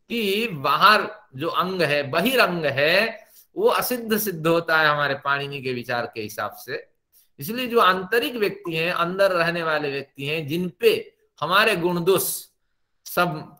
कि बाहर जो अंग है, बहिरंग है, वो असिद्ध सिद्ध होता है हमारे पाणिनि के विचार के हिसाब से। इसलिए जो आंतरिक व्यक्ति हैं, अंदर रहने वाले व्यक्ति हैं, जिनपे हमारे गुण दोष सब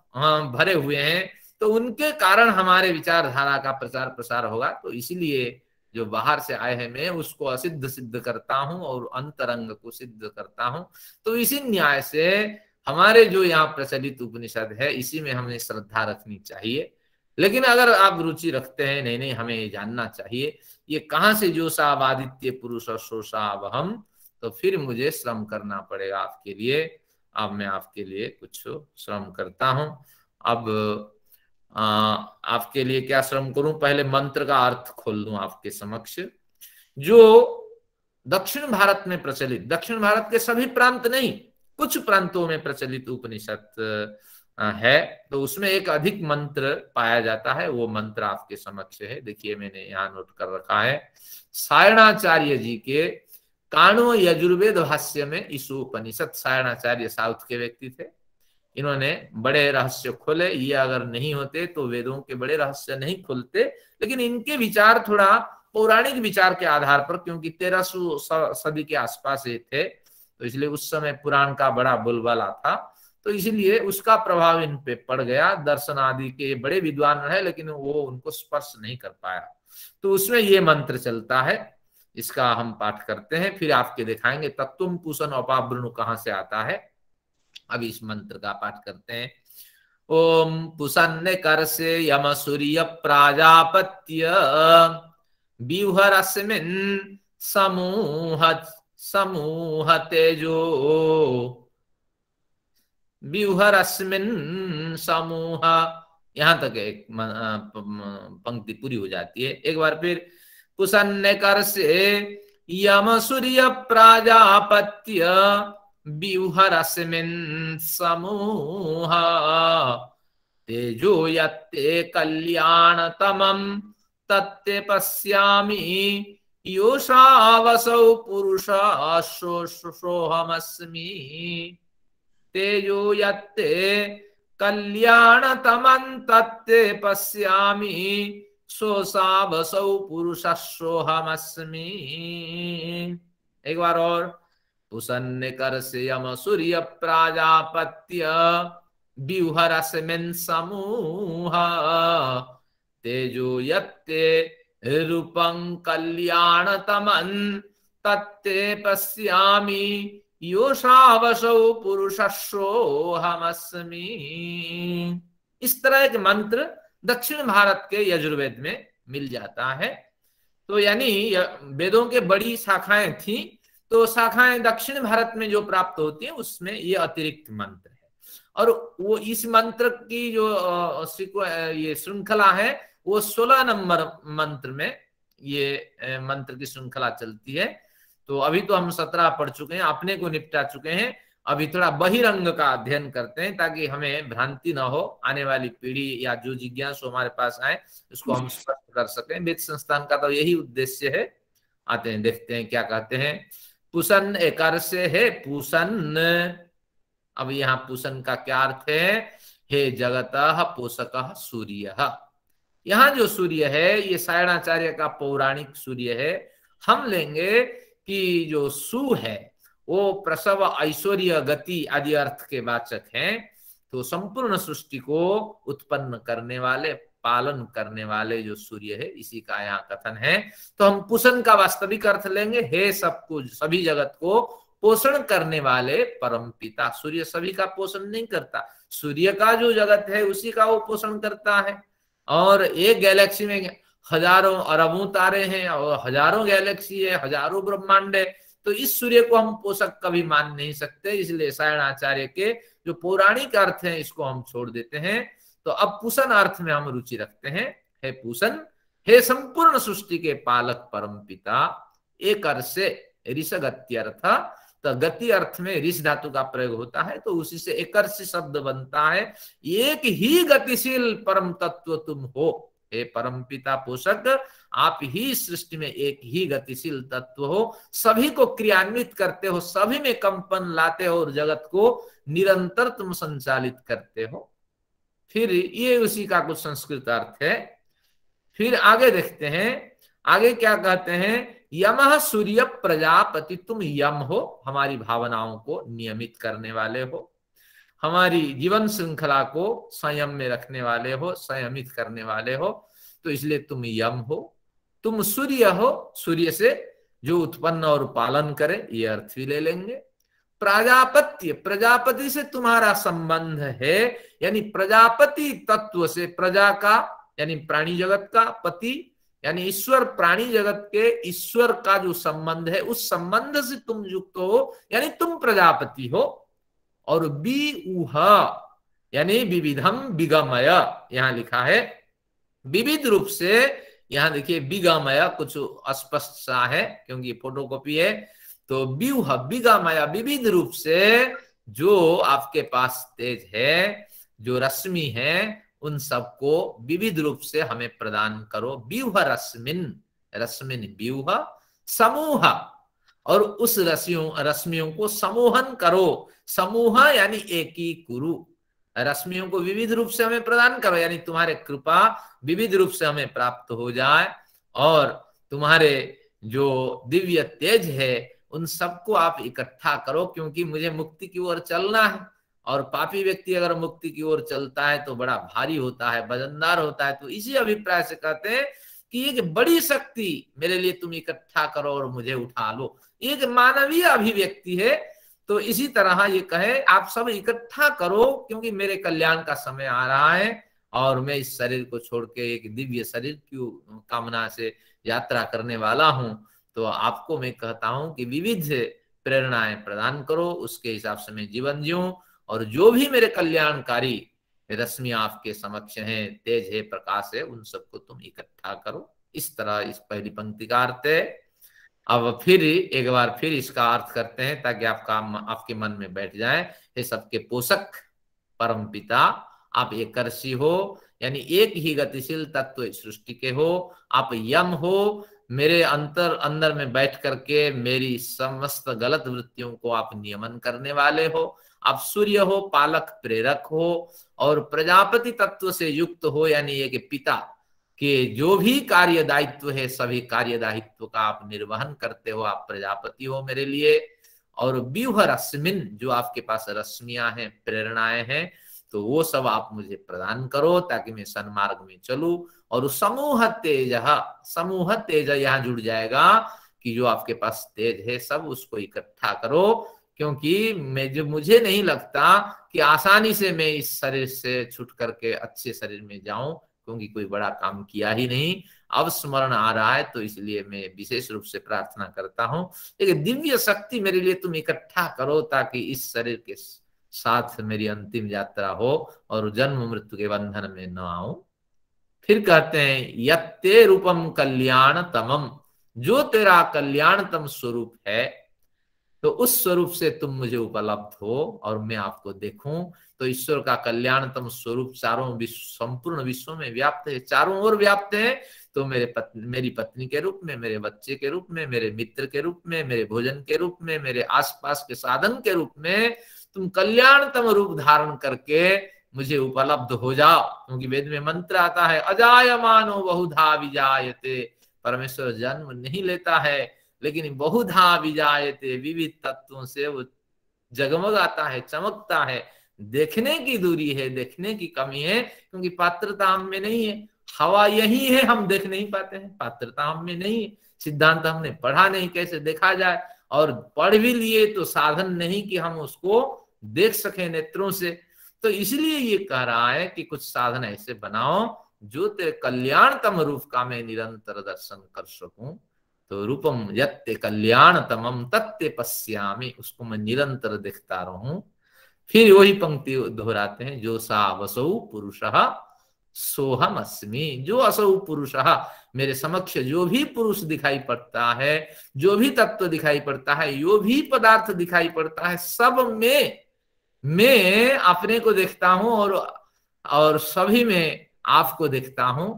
भरे हुए हैं, तो उनके कारण हमारे विचारधारा का प्रचार प्रसार होगा। तो इसीलिए जो बाहर से आए हैं, मैं उसको असिद्ध सिद्ध करता हूं और अंतरंग को सिद्ध करता हूं। तो इसी न्याय से हमारे जो यहाँ प्रचलित उपनिषद है, इसी में हमें श्रद्धा रखनी चाहिए। लेकिन अगर आप रुचि रखते हैं, नहीं नहीं हमें ये जानना चाहिए ये कहाँ से जो साब आदित्य पुरुष और सोसाब हम, तो फिर मुझे श्रम करना पड़ेगा आपके लिए। अब मैं आपके लिए कुछ श्रम करता हूं। अब आपके लिए क्या श्रम करूं? पहले मंत्र का अर्थ खोल दूं आपके समक्ष। जो दक्षिण भारत में प्रचलित, दक्षिण भारत के सभी प्रांत नहीं, कुछ प्रांतों में प्रचलित उपनिषद है, तो उसमें एक अधिक मंत्र पाया जाता है। वो मंत्र आपके समक्ष है, देखिए मैंने यहाँ नोट कर रखा है। सायणाचार्य जी के काणो यजुर्वेद भाष्य में ईशोपनिषद, सायणाचार्य साउथ के व्यक्ति थे, इन्होंने बड़े रहस्य खोले। ये अगर नहीं होते तो वेदों के बड़े रहस्य नहीं खुलते, लेकिन इनके विचार थोड़ा पौराणिक विचार के आधार पर, क्योंकि 1300 सदी के आसपास ये थे, तो इसलिए उस समय पुराण का बड़ा बोलबाला था, तो इसलिए उसका प्रभाव इन पे पड़ गया। दर्शन आदि के बड़े विद्वान रहे, लेकिन वो उनको स्पर्श नहीं कर पाया। तो उसमें ये मंत्र चलता है, इसका हम पाठ करते हैं, फिर आपके दिखाएंगे तत्वम पूषण अपावृणु कहाँ से आता है। अब इस मंत्र का पाठ करते हैं। ओम पुषन्ने कर से यम सूर्य प्राजापत्य व्यूहरस्मिन् समूह तेजो व्यूहरस्मिन् समूह। यहां तक एक पंक्ति पूरी हो जाती है। एक बार फिर पुषन्ने कर से यम सूर्य प्राजापत्य व्यूहरस्मिन् समूह तेजो यत्ते कल्याणतमं तत्ते पश्यामि योषावसौ पुरुषोऽहमस्मि तेजो यत्ते कल्याणतमं तत्ते पश्यामि सोऽसावसौ पुरुषोऽहमस्मि। एक बार और। पुसन्निकर्षे यम सूर्य प्राजापत्य व्यूहरस्मिन् समूह तेजो यत्ते रूपं कल्याणतमं तत्ते पश्यामि योषावसौ पुरुषोऽहमस्मि। इस तरह एक मंत्र दक्षिण भारत के यजुर्वेद में मिल जाता है। तो यानी वेदों के बड़ी शाखाएं थी, तो शाखाएं दक्षिण भारत में जो प्राप्त होती है उसमें ये अतिरिक्त मंत्र है। और वो इस मंत्र की जो ये श्रृंखला है वो 16 नंबर मंत्र में ये मंत्र की श्रृंखला चलती है। तो अभी तो हम 17 पढ़ चुके हैं, अपने को निपटा चुके हैं। अभी थोड़ा बहिरंग का अध्ययन करते हैं ताकि हमें भ्रांति ना हो, आने वाली पीढ़ी या जो जिज्ञासु हमारे पास आए उसको हम स्पष्ट कर सकें। वेद संस्थान का तो यही उद्देश्य है। आते हैं, देखते हैं क्या कहते हैं। पुसन एकार से है पूसन। अब यहाँ पूसन का क्या अर्थ है? हे जगतः पोषकः सूर्य। यहाँ जो सूर्य है ये सायणाचार्य का पौराणिक सूर्य है। हम लेंगे कि जो सु है वो प्रसव, ऐश्वर्य, गति आदि अर्थ के वाचक हैं। तो संपूर्ण सृष्टि को उत्पन्न करने वाले, पालन करने वाले जो सूर्य है, इसी का यहाँ कथन है। तो हम पुसन का वास्तविक अर्थ लेंगे, हे सब कुछ, सभी जगत को पोषण करने वाले परम पिता। सूर्य सभी का पोषण नहीं करता, सूर्य का जो जगत है उसी का वो पोषण करता है। और एक गैलेक्सी में हजारों अरबों तारे हैं और हजारों गैलेक्सी है, हजारों ब्रह्मांड है। तो इस सूर्य को हम पोषक कभी मान नहीं सकते, इसलिए सायणाचार्य के जो पौराणिक अर्थ हैं इसको हम छोड़ देते हैं। तो अब पूषण अर्थ में हम रुचि रखते हैं। हे पूषण, हे संपूर्ण सृष्टि के पालक परम पिता। एक अर्थ से ऋष गत्यर्थ, तो गति अर्थ में ऋष धातु का प्रयोग होता है, तो उसी से एकर्ष शब्द बनता है। एक ही गतिशील परम तत्व तुम हो, हे परम पिता पोषक, आप ही सृष्टि में एक ही गतिशील तत्व हो, सभी को क्रियान्वित करते हो, सभी में कंपन लाते हो और जगत को निरंतर तुम संचालित करते हो। फिर ये उसी का कुछ संस्कृत अर्थ है। फिर आगे देखते हैं, आगे क्या कहते हैं? यमः सूर्य प्रजापति, तुम यम हो, हमारी भावनाओं को नियमित करने वाले हो, हमारी जीवन श्रृंखला को संयम में रखने वाले हो, संयमित करने वाले हो। तो इसलिए तुम यम हो। तुम सूर्य हो, सूर्य से जो उत्पन्न और पालन करे, ये अर्थ भी ले लेंगे। प्रजापत्य, प्रजापति से तुम्हारा संबंध है, यानी प्रजापति तत्व से, प्रजा का यानी प्राणी जगत का, पति यानी ईश्वर, प्राणी जगत के ईश्वर का जो संबंध है उस संबंध से तुम युक्त हो, यानी तुम प्रजापति हो। और विऊह यानी विविधम विगमय, यहां लिखा है विविध रूप से। यहां देखिए विगमय कुछ अस्पष्ट सा है क्योंकि फोटोकॉपी है। तो व्यूह विगमय, विविध रूप से जो आपके पास तेज है, जो रश्मि है, उन सबको विविध रूप से हमें प्रदान करो। व्यूह रश्मिन, रश्मिन व्यूह समूह, और उस रश्मियों को समूहन करो। समूह यानी एक ही कुरु, रश्मियों को विविध रूप से हमें प्रदान करो, यानी तुम्हारे कृपा विविध रूप से हमें प्राप्त हो जाए। और तुम्हारे जो दिव्य तेज है उन सबको आप इकट्ठा करो, क्योंकि मुझे मुक्ति की ओर चलना है। और पापी व्यक्ति अगर मुक्ति की ओर चलता है तो बड़ा भारी होता है, वजनदार होता है। तो इसी अभिप्राय से कहते हैं कि एक बड़ी शक्ति मेरे लिए तुम इकट्ठा करो और मुझे उठा लो। एक मानवीय अभिव्यक्ति है। तो इसी तरह ये कहे आप सब इकट्ठा करो, क्योंकि मेरे कल्याण का समय आ रहा है और मैं इस शरीर को छोड़ के एक दिव्य शरीर की कामना से यात्रा करने वाला हूं। तो आपको मैं कहता हूं कि विविध प्रेरणाएं प्रदान करो, उसके हिसाब से मैं जीवन जीऊं, और जो भी मेरे कल्याणकारी रश्मि आपके समक्ष हैं, तेज है, प्रकाश है, उन सबको तुम इकट्ठा करो। इस तरह इस पहली पंक्ति का अर्थ है। अब फिर एक बार फिर इसका अर्थ करते हैं ताकि आपके मन में बैठ जाए। हे सबके पोषक परम पिता, आप एकर्षी हो, यानी एक ही गतिशील तत्व इस सृष्टि के हो। आप यम हो, मेरे अंदर में बैठ करके मेरी समस्त गलत वृत्तियों को आप नियमन करने वाले हो। आप सूर्य हो, पालक प्रेरक हो, और प्रजापति तत्व से युक्त हो, यानी एक पिता के जो भी कार्य दायित्व है सभी कार्य दायित्व का आप निर्वहन करते हो। आप प्रजापति हो मेरे लिए। और व्यूह रश्मिन, जो आपके पास रश्मियां हैं, प्रेरणाएं हैं, तो वो सब आप मुझे प्रदान करो ताकि मैं सन्मार्ग में चलूं। और समूह तेज यहाँ जुड़ जाएगा कि जो आपके पास तेज है सब उसको इकट्ठा करो, क्योंकि मुझे नहीं लगता कि आसानी से मैं इस शरीर से छूट करके अच्छे शरीर में जाऊं, क्योंकि कोई बड़ा काम किया ही नहीं। अब स्मरण आ रहा है तो इसलिए मैं विशेष रूप से प्रार्थना करता हूं, एक दिव्य शक्ति मेरे लिए तुम इकट्ठा करो ताकि इस शरीर के साथ मेरी अंतिम यात्रा हो और जन्म मृत्यु के बंधन में न आऊं। फिर कहते हैं यत्ते रूपम कल्याण तमम, जो तेरा कल्याणतम स्वरूप है, तो उस स्वरूप से तुम मुझे उपलब्ध हो और मैं आपको देखूं। तो ईश्वर का कल्याणतम स्वरूप चारों विश्व, संपूर्ण विश्व में व्याप्त है, चारों ओर व्याप्त है। तो मेरी पत्नी के रूप में, मेरे बच्चे के रूप में, मेरे मित्र के रूप में, मेरे भोजन के रूप में, मेरे आसपास के साधन के रूप में तुम कल्याणतम रूप धारण करके मुझे उपलब्ध हो जाओ। क्योंकि वेद में मंत्र आता है अजायमानो बहुधा विजायते, परमेश्वर जन्म नहीं लेता है लेकिन बहुधा विजायते, विविध तत्वों से वो जगमगाता है, चमकता है। देखने की दूरी है, देखने की कमी है, क्योंकि पात्रता हम में नहीं है। हवा यही है, हम देख नहीं पाते हैं, पात्रता हम में नहीं है। सिद्धांत हमने पढ़ा नहीं, कैसे देखा जाए, और पढ़ भी लिए तो साधन नहीं कि हम उसको देख सके नेत्रों से। तो इसलिए ये कह रहा है कि कुछ साधन ऐसे बनाओ जो तेरे कल्याणतम रूप का मैं निरंतर दर्शन कर सकूं। तो रूपम यत्ते कल्याणतमम तत्ते पश्यामि, उसको मैं निरंतर देखता रहूं। फिर वही पंक्ति दोहराते हैं, जो सा वसौ पुरुषः सोहम अस्मि, जो असौ पुरुषः, मेरे समक्ष जो भी पुरुष दिखाई पड़ता है, जो भी तत्व दिखाई पड़ता है, जो भी पदार्थ दिखाई पड़ता है, सब में मैं अपने को देखता हूं और सभी में आपको देखता हूं।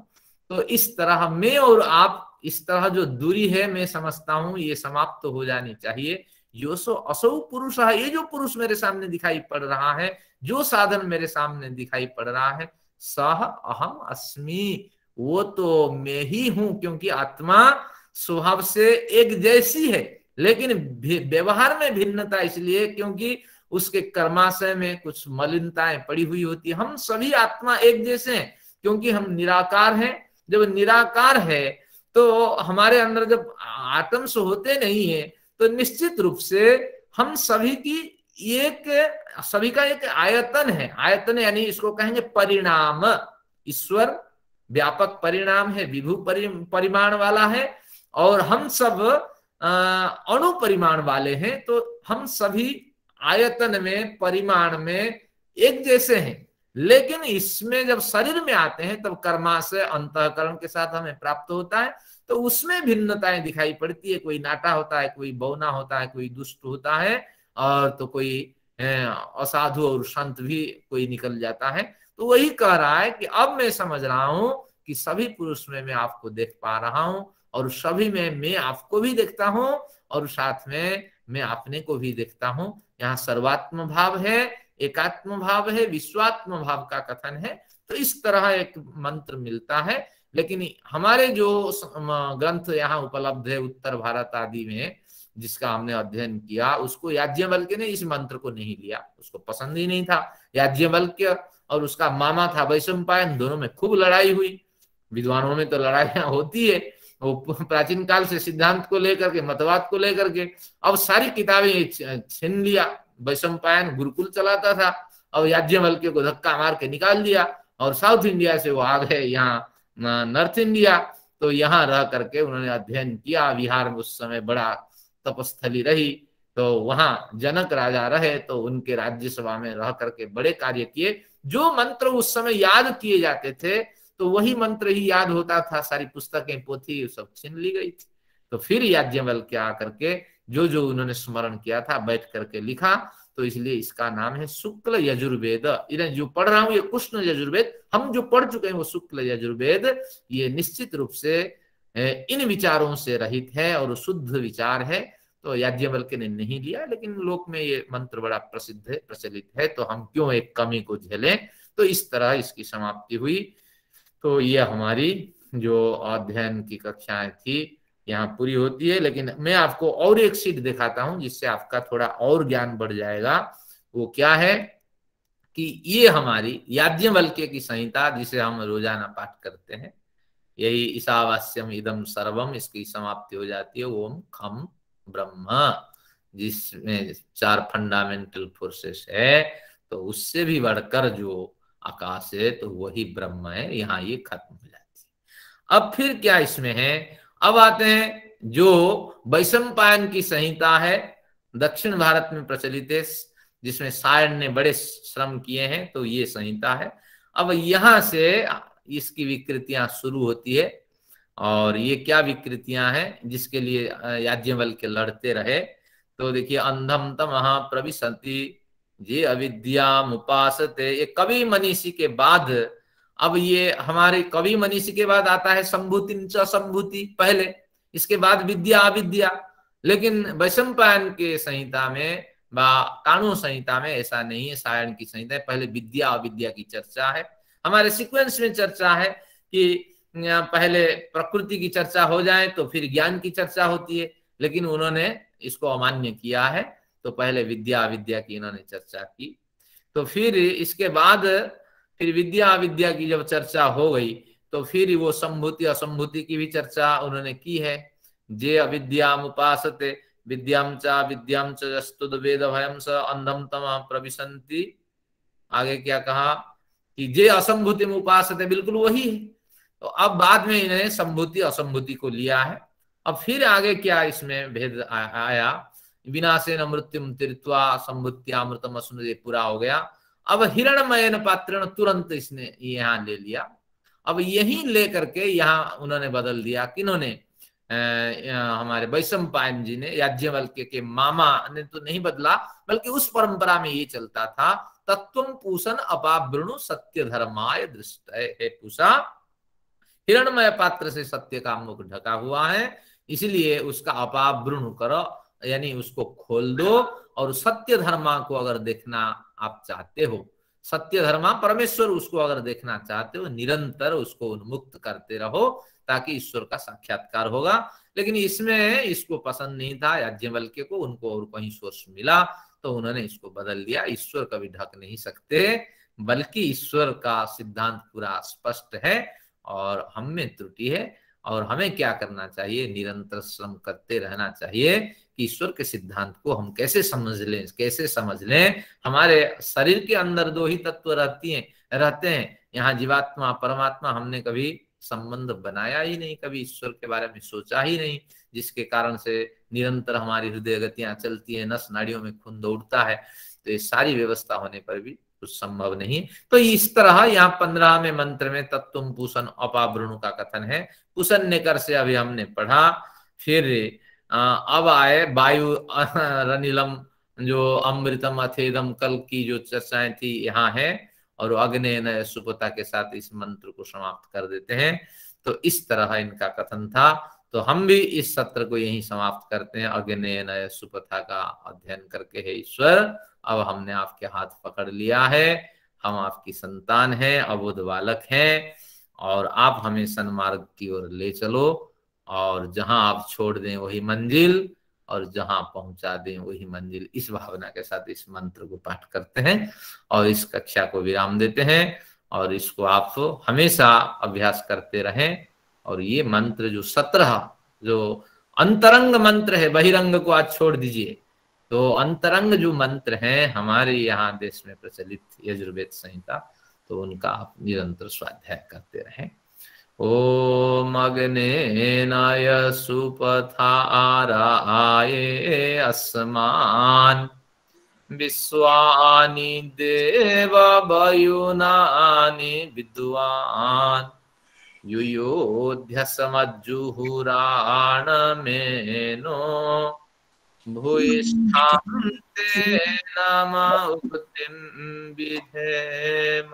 तो इस तरह मैं और आप, इस तरह जो दूरी है मैं समझता हूं ये समाप्त हो जानी चाहिए। योसो असौ पुरुष, ये जो पुरुष मेरे सामने दिखाई पड़ रहा है, जो साधन मेरे सामने दिखाई पड़ रहा है, सह अहम अस्मि, वो तो मैं ही हूं। क्योंकि आत्मा स्वभाव से एक जैसी है, लेकिन व्यवहार में भिन्नता इसलिए क्योंकि उसके कर्माशय में कुछ मलिनताएं पड़ी हुई होती है। हम सभी आत्मा एक जैसे हैं क्योंकि हम निराकार हैं। जब निराकार है तो हमारे अंदर जब आतंश होते नहीं है तो निश्चित रूप से हम सभी का एक आयतन है। आयतन यानी इसको कहेंगे परिणाम। ईश्वर व्यापक परिणाम है, विभु परिमाण वाला है, और हम सब अणु परिमाण वाले हैं। तो हम सभी आयतन में, परिमाण में एक जैसे हैं। लेकिन इसमें जब शरीर में आते हैं तब कर्माशय अंतःकरण के साथ हमें प्राप्त होता है, तो उसमें भिन्नताएं दिखाई पड़ती है। कोई नाटा होता है, कोई बौना होता है, कोई दुष्ट होता है, और तो कोई असाधु और संत भी कोई निकल जाता है। तो वही कह रहा है कि अब मैं समझ रहा हूं कि सभी पुरुष में मैं आपको देख पा रहा हूं, और सभी में मैं आपको भी देखता हूं, और साथ में मैं अपने को भी देखता हूं। यहाँ सर्वात्म भाव है, एकात्म भाव है, विश्वात्म भाव का कथन है। तो इस तरह एक मंत्र मिलता है। लेकिन हमारे जो ग्रंथ यहाँ उपलब्ध है उत्तर भारत आदि में, जिसका हमने अध्ययन किया, उसको याज्ञवल्क्य ने इस मंत्र को नहीं लिया, उसको पसंद ही नहीं था। याज्ञवल्क्य और उसका मामा था वैशंपायन, दोनों में खूब लड़ाई हुई। विद्वानों में तो लड़ाइयां होती है, वो प्राचीन काल से सिद्धांत को लेकर के, मतवाद को लेकर के। अब सारी किताबें छीन लिया। वैशंपायन गुरुकुल चलाता था, और याज्ञवल्क्य को धक्का मार के निकाल दिया, और साउथ इंडिया से वो आ गए यहाँ नॉर्थ इंडिया। तो यहाँ रह करके उन्होंने अध्ययन किया। बिहार में उस समय बड़ा तपस्थली रही, तो वहां जनक राजा रहे, तो उनके राज्यसभा में रह करके बड़े कार्य किए। जो मंत्र उस समय याद किए जाते थे तो वही मंत्र ही याद होता था। सारी पुस्तकें, पोथी सब छीन ली गई थी। तो फिर याज्ञवल्क्य आकर के जो जो उन्होंने स्मरण किया था बैठ करके लिखा, तो इसलिए इसका नाम है शुक्ल यजुर्वेद। इन्हें जो पढ़ रहा हूं ये कृष्ण यजुर्वेद, हम जो पढ़ चुके हैं वो शुक्ल यजुर्वेद, ये निश्चित रूप से इन विचारों से रहित है और शुद्ध विचार है। तो याज्ञवल्क्य ने नहीं लिया, लेकिन लोक में ये मंत्र बड़ा प्रसिद्ध है, प्रचलित है, तो हम क्यों एक कमी को झेलें। तो इस तरह इसकी समाप्ति हुई। तो ये हमारी जो अध्ययन की कक्षाएं थी यहाँ पूरी होती है। लेकिन मैं आपको और एक शीट दिखाता हूं जिससे आपका थोड़ा और ज्ञान बढ़ जाएगा। वो क्या है कि ये हमारी याज्ञवल्क्य की संहिता जिसे हम रोजाना पाठ करते हैं, यही ईशावास्यम इदम सर्वम, इसकी समाप्ति हो जाती है ओम खम ब्रह्म, जिसमें 4 फंडामेंटल फोर्सेस है। तो उससे भी बढ़कर जो आकाश है तो वही ब्रह्म है, यहाँ ये खत्म हो जाती है। अब फिर क्या इसमें है, अब आते हैं जो वैशंपायन की संहिता है, दक्षिण भारत में प्रचलित है, जिसमें सायण ने बड़े श्रम किए हैं, तो ये संहिता है। अब यहां से इसकी विकृतियां शुरू होती है, और ये क्या विकृतियां हैं जिसके लिए याज्ञवल्क्य लड़ते रहे। तो देखिए, अंधम तमः प्रविशन्ति ये अविद्याम उपासते, ये कवि मनीषी के बाद, अब ये हमारे कवि मनीषी के बाद आता है संभूति च संभूति पहले, इसके बाद विद्या अविद्या। लेकिन वैशंपायन के संहिता में काणु संहिता में ऐसा नहीं है, सायण की संहिता है, पहले विद्या अविद्या की चर्चा है। हमारे सीक्वेंस में चर्चा है कि पहले प्रकृति की चर्चा हो जाए तो फिर ज्ञान की चर्चा होती है, लेकिन उन्होंने इसको अमान्य किया है। तो पहले विद्या अविद्या की इन्होंने चर्चा की, तो फिर इसके बाद फिर विद्या अविद्या की जब चर्चा हो गई तो फिर वो संभूति असंभूति की भी चर्चा उन्होंने की है। जे अविद्याम उपासते विद्याम च यस्तुद वेद भयम स अंधम तम प्रविशन्ति। आगे क्या कहा कि जे असंभूति में उपासते, बिल्कुल वही है। तो अब बाद में इन्हें संभूति असंभूति को लिया है। अब फिर आगे क्या इसमें भेद आया, विनाशेन मृत्युम तीर्त्वा संभूत्यामृतम असुनुदे, पूरा हो गया। अब हिरणमयन पात्रण तुरंत इसने यहाँ ले लिया। अब यही लेकर के यहाँ उन्होंने बदल दिया, किन्होंने, हमारे वैशंपायन जी ने, याज्ञवल्क्य के मामा ने तो नहीं बदला, बल्कि उस परंपरा में ये चलता था, तत्वम पूषण अपावृणु सत्य धर्माय दृष्ट है। पूषा हिरणमय पात्र से सत्य का मुख ढका हुआ है, इसलिए उसका अपावृणु करो, यानी उसको खोल दो, और सत्य धर्मा को अगर देखना आप चाहते हो, सत्य धर्मा परमेश्वर, उसको अगर देखना चाहते हो, निरंतर उसको उन्मुक्त करते रहो ताकि ईश्वर का साक्षात्कार होगा। लेकिन इसमें इसको पसंद नहीं था याज्ञवल्क्य को, उनको और कहीं सोर्स मिला तो उन्होंने इसको बदल दिया। ईश्वर कभी ढक नहीं सकते, बल्कि ईश्वर का सिद्धांत पूरा स्पष्ट है और हम में त्रुटि है। और हमें क्या करना चाहिए, निरंतर श्रम करते रहना चाहिए कि ईश्वर के सिद्धांत को हम कैसे समझ लें। हमारे शरीर के अंदर 2 ही तत्व रहते हैं, यहाँ जीवात्मा परमात्मा। हमने कभी संबंध बनाया ही नहीं, कभी ईश्वर के बारे में सोचा ही नहीं, जिसके कारण से निरंतर हमारी हृदय गतियां चलती है, नस नाड़ियों में खून दौड़ता है। तो ये सारी व्यवस्था होने पर भी कुछ संभव नहीं। तो इस तरह यहाँ 15वें मंत्र में तत्वम पूषण अपावृणु का कथन है। पूषण नेकर से अभी हमने पढ़ा। फिर अब आए वायु रनिलम, जो अमृतम अथेदम, कल की जो चर्चाएं थी यहाँ है, और अग्नेय सुपथा के साथ इस मंत्र को समाप्त कर देते हैं। तो इस तरह इनका कथन था। तो हम भी इस सत्र को यहीं समाप्त करते हैं। अग्नेय सुपथा का अध्ययन करके है ईश्वर, अब हमने आपके हाथ पकड़ लिया है, हम आपकी संतान हैं, अबोध बालक हैं, और आप हमें सन्मार्ग की ओर ले चलो, और जहां आप छोड़ दें वही मंजिल, और जहां पहुंचा दें वही मंजिल। इस भावना के साथ इस मंत्र को पाठ करते हैं और इस कक्षा को विराम देते हैं, और इसको आप हमेशा अभ्यास करते रहें। और ये मंत्र जो 17 जो अंतरंग मंत्र है, बहिरंग को आज छोड़ दीजिए, तो अंतरंग जो मंत्र हैं हमारे यहाँ देश में प्रचलित यजुर्वेद संहिता, तो उनका आप निरंतर स्वाध्याय करते रहें। ओम अग्नेनाय सुपथाराय अस्मान् विश्वानि देव वायुनानि विद्वान् युयोध्य समज्जुहुराणमेनो भूयिष्ठां ते नाम उक्तिं विधेम।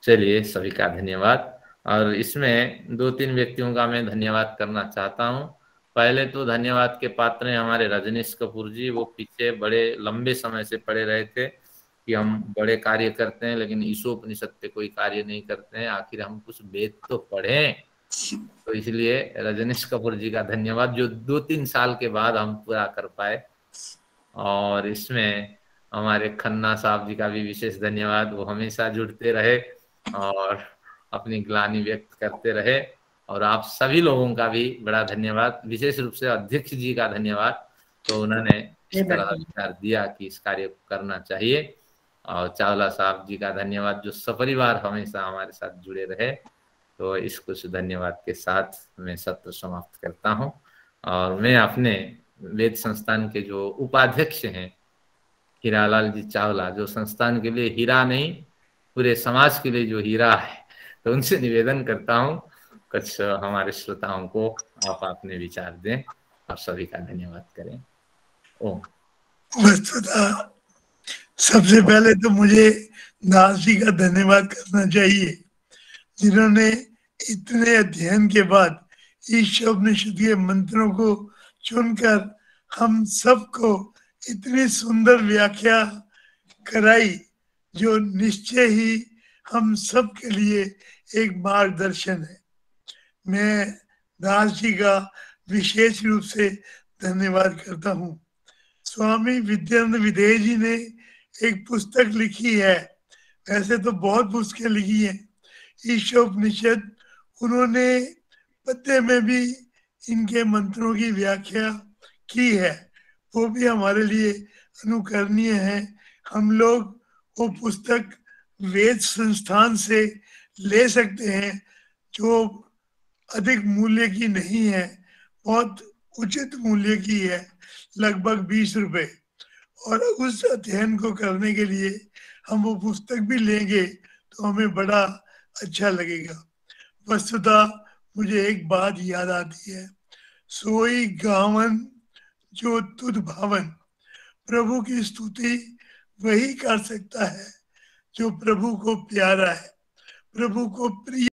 चलिए, सभी का धन्यवाद। और इसमें 2-3 व्यक्तियों का मैं धन्यवाद करना चाहता हूँ। पहले तो धन्यवाद के पात्र हैं हमारे रजनीश कपूर जी। वो पीछे बड़े लंबे समय से पड़े रहे थे कि हम बड़े कार्य करते हैं लेकिन ईशोपनिषद पे कोई कार्य नहीं करते हैं, आखिर हम कुछ वेद तो पढ़ें। तो इसलिए रजनीश कपूर जी का धन्यवाद, जो 2-3 साल के बाद हम पूरा कर पाए। और इसमें हमारे खन्ना साहब जी का भी विशेष धन्यवाद। वो हमेशा जुड़ते रहे और अपनी ग्लानि व्यक्त करते रहे। और आप सभी लोगों का भी बड़ा धन्यवाद, विशेष रूप से अध्यक्ष जी का धन्यवाद। तो उन्होंने इस तरह विचार दिया कि इस कार्य को करना चाहिए। और चावला साहब जी का धन्यवाद, जो सपरिवार हमेशा हमारे साथ जुड़े रहे। तो इस कुछ धन्यवाद के साथ मैं सत्र समाप्त करता हूँ। और मैं अपने वेद संस्थान के जो उपाध्यक्ष हैं हीरालाल जी चावला, जो संस्थान के लिए हीरा नहीं पूरे समाज के लिए जो हीरा है, तो उनसे निवेदन करता हूँ कुछ हमारे श्रोताओं को आप अपने विचार दें और सभी का धन्यवाद करें। ओम। वस्तुतः सबसे पहले तो मुझे दास जी का धन्यवाद करना चाहिए, जिन्होंने इतने अध्ययन के बाद ईशोपनिषद के मंत्रों को चुनकर हम सबको इतनी सुंदर व्याख्या कराई, जो निश्चय ही हम सब के लिए एक मार्गदर्शन है। मैं दास जी का विशेष रूप से धन्यवाद करता हूँ। स्वामी विद्यानंद विदेह जी ने एक पुस्तक लिखी है, वैसे तो बहुत पुस्तकें लिखी हैं, ईशोपनिषद। उन्होंने पद्य में भी इनके मंत्रों की व्याख्या की है, वो भी हमारे लिए अनुकरणीय है। हम लोग वो पुस्तक वेद संस्थान से ले सकते हैं, जो अधिक मूल्य की नहीं है, बहुत उचित मूल्य की है, लगभग 20 रुपए। और उस अध्ययन को करने के लिए हम वो पुस्तक भी लेंगे तो हमें बड़ा अच्छा लगेगा। वस्तुतः मुझे एक बात याद आती है, सोई गावन जो तुध भावन। प्रभु की स्तुति वही कर सकता है जो प्रभु को प्यारा है, प्रभु को प्रिय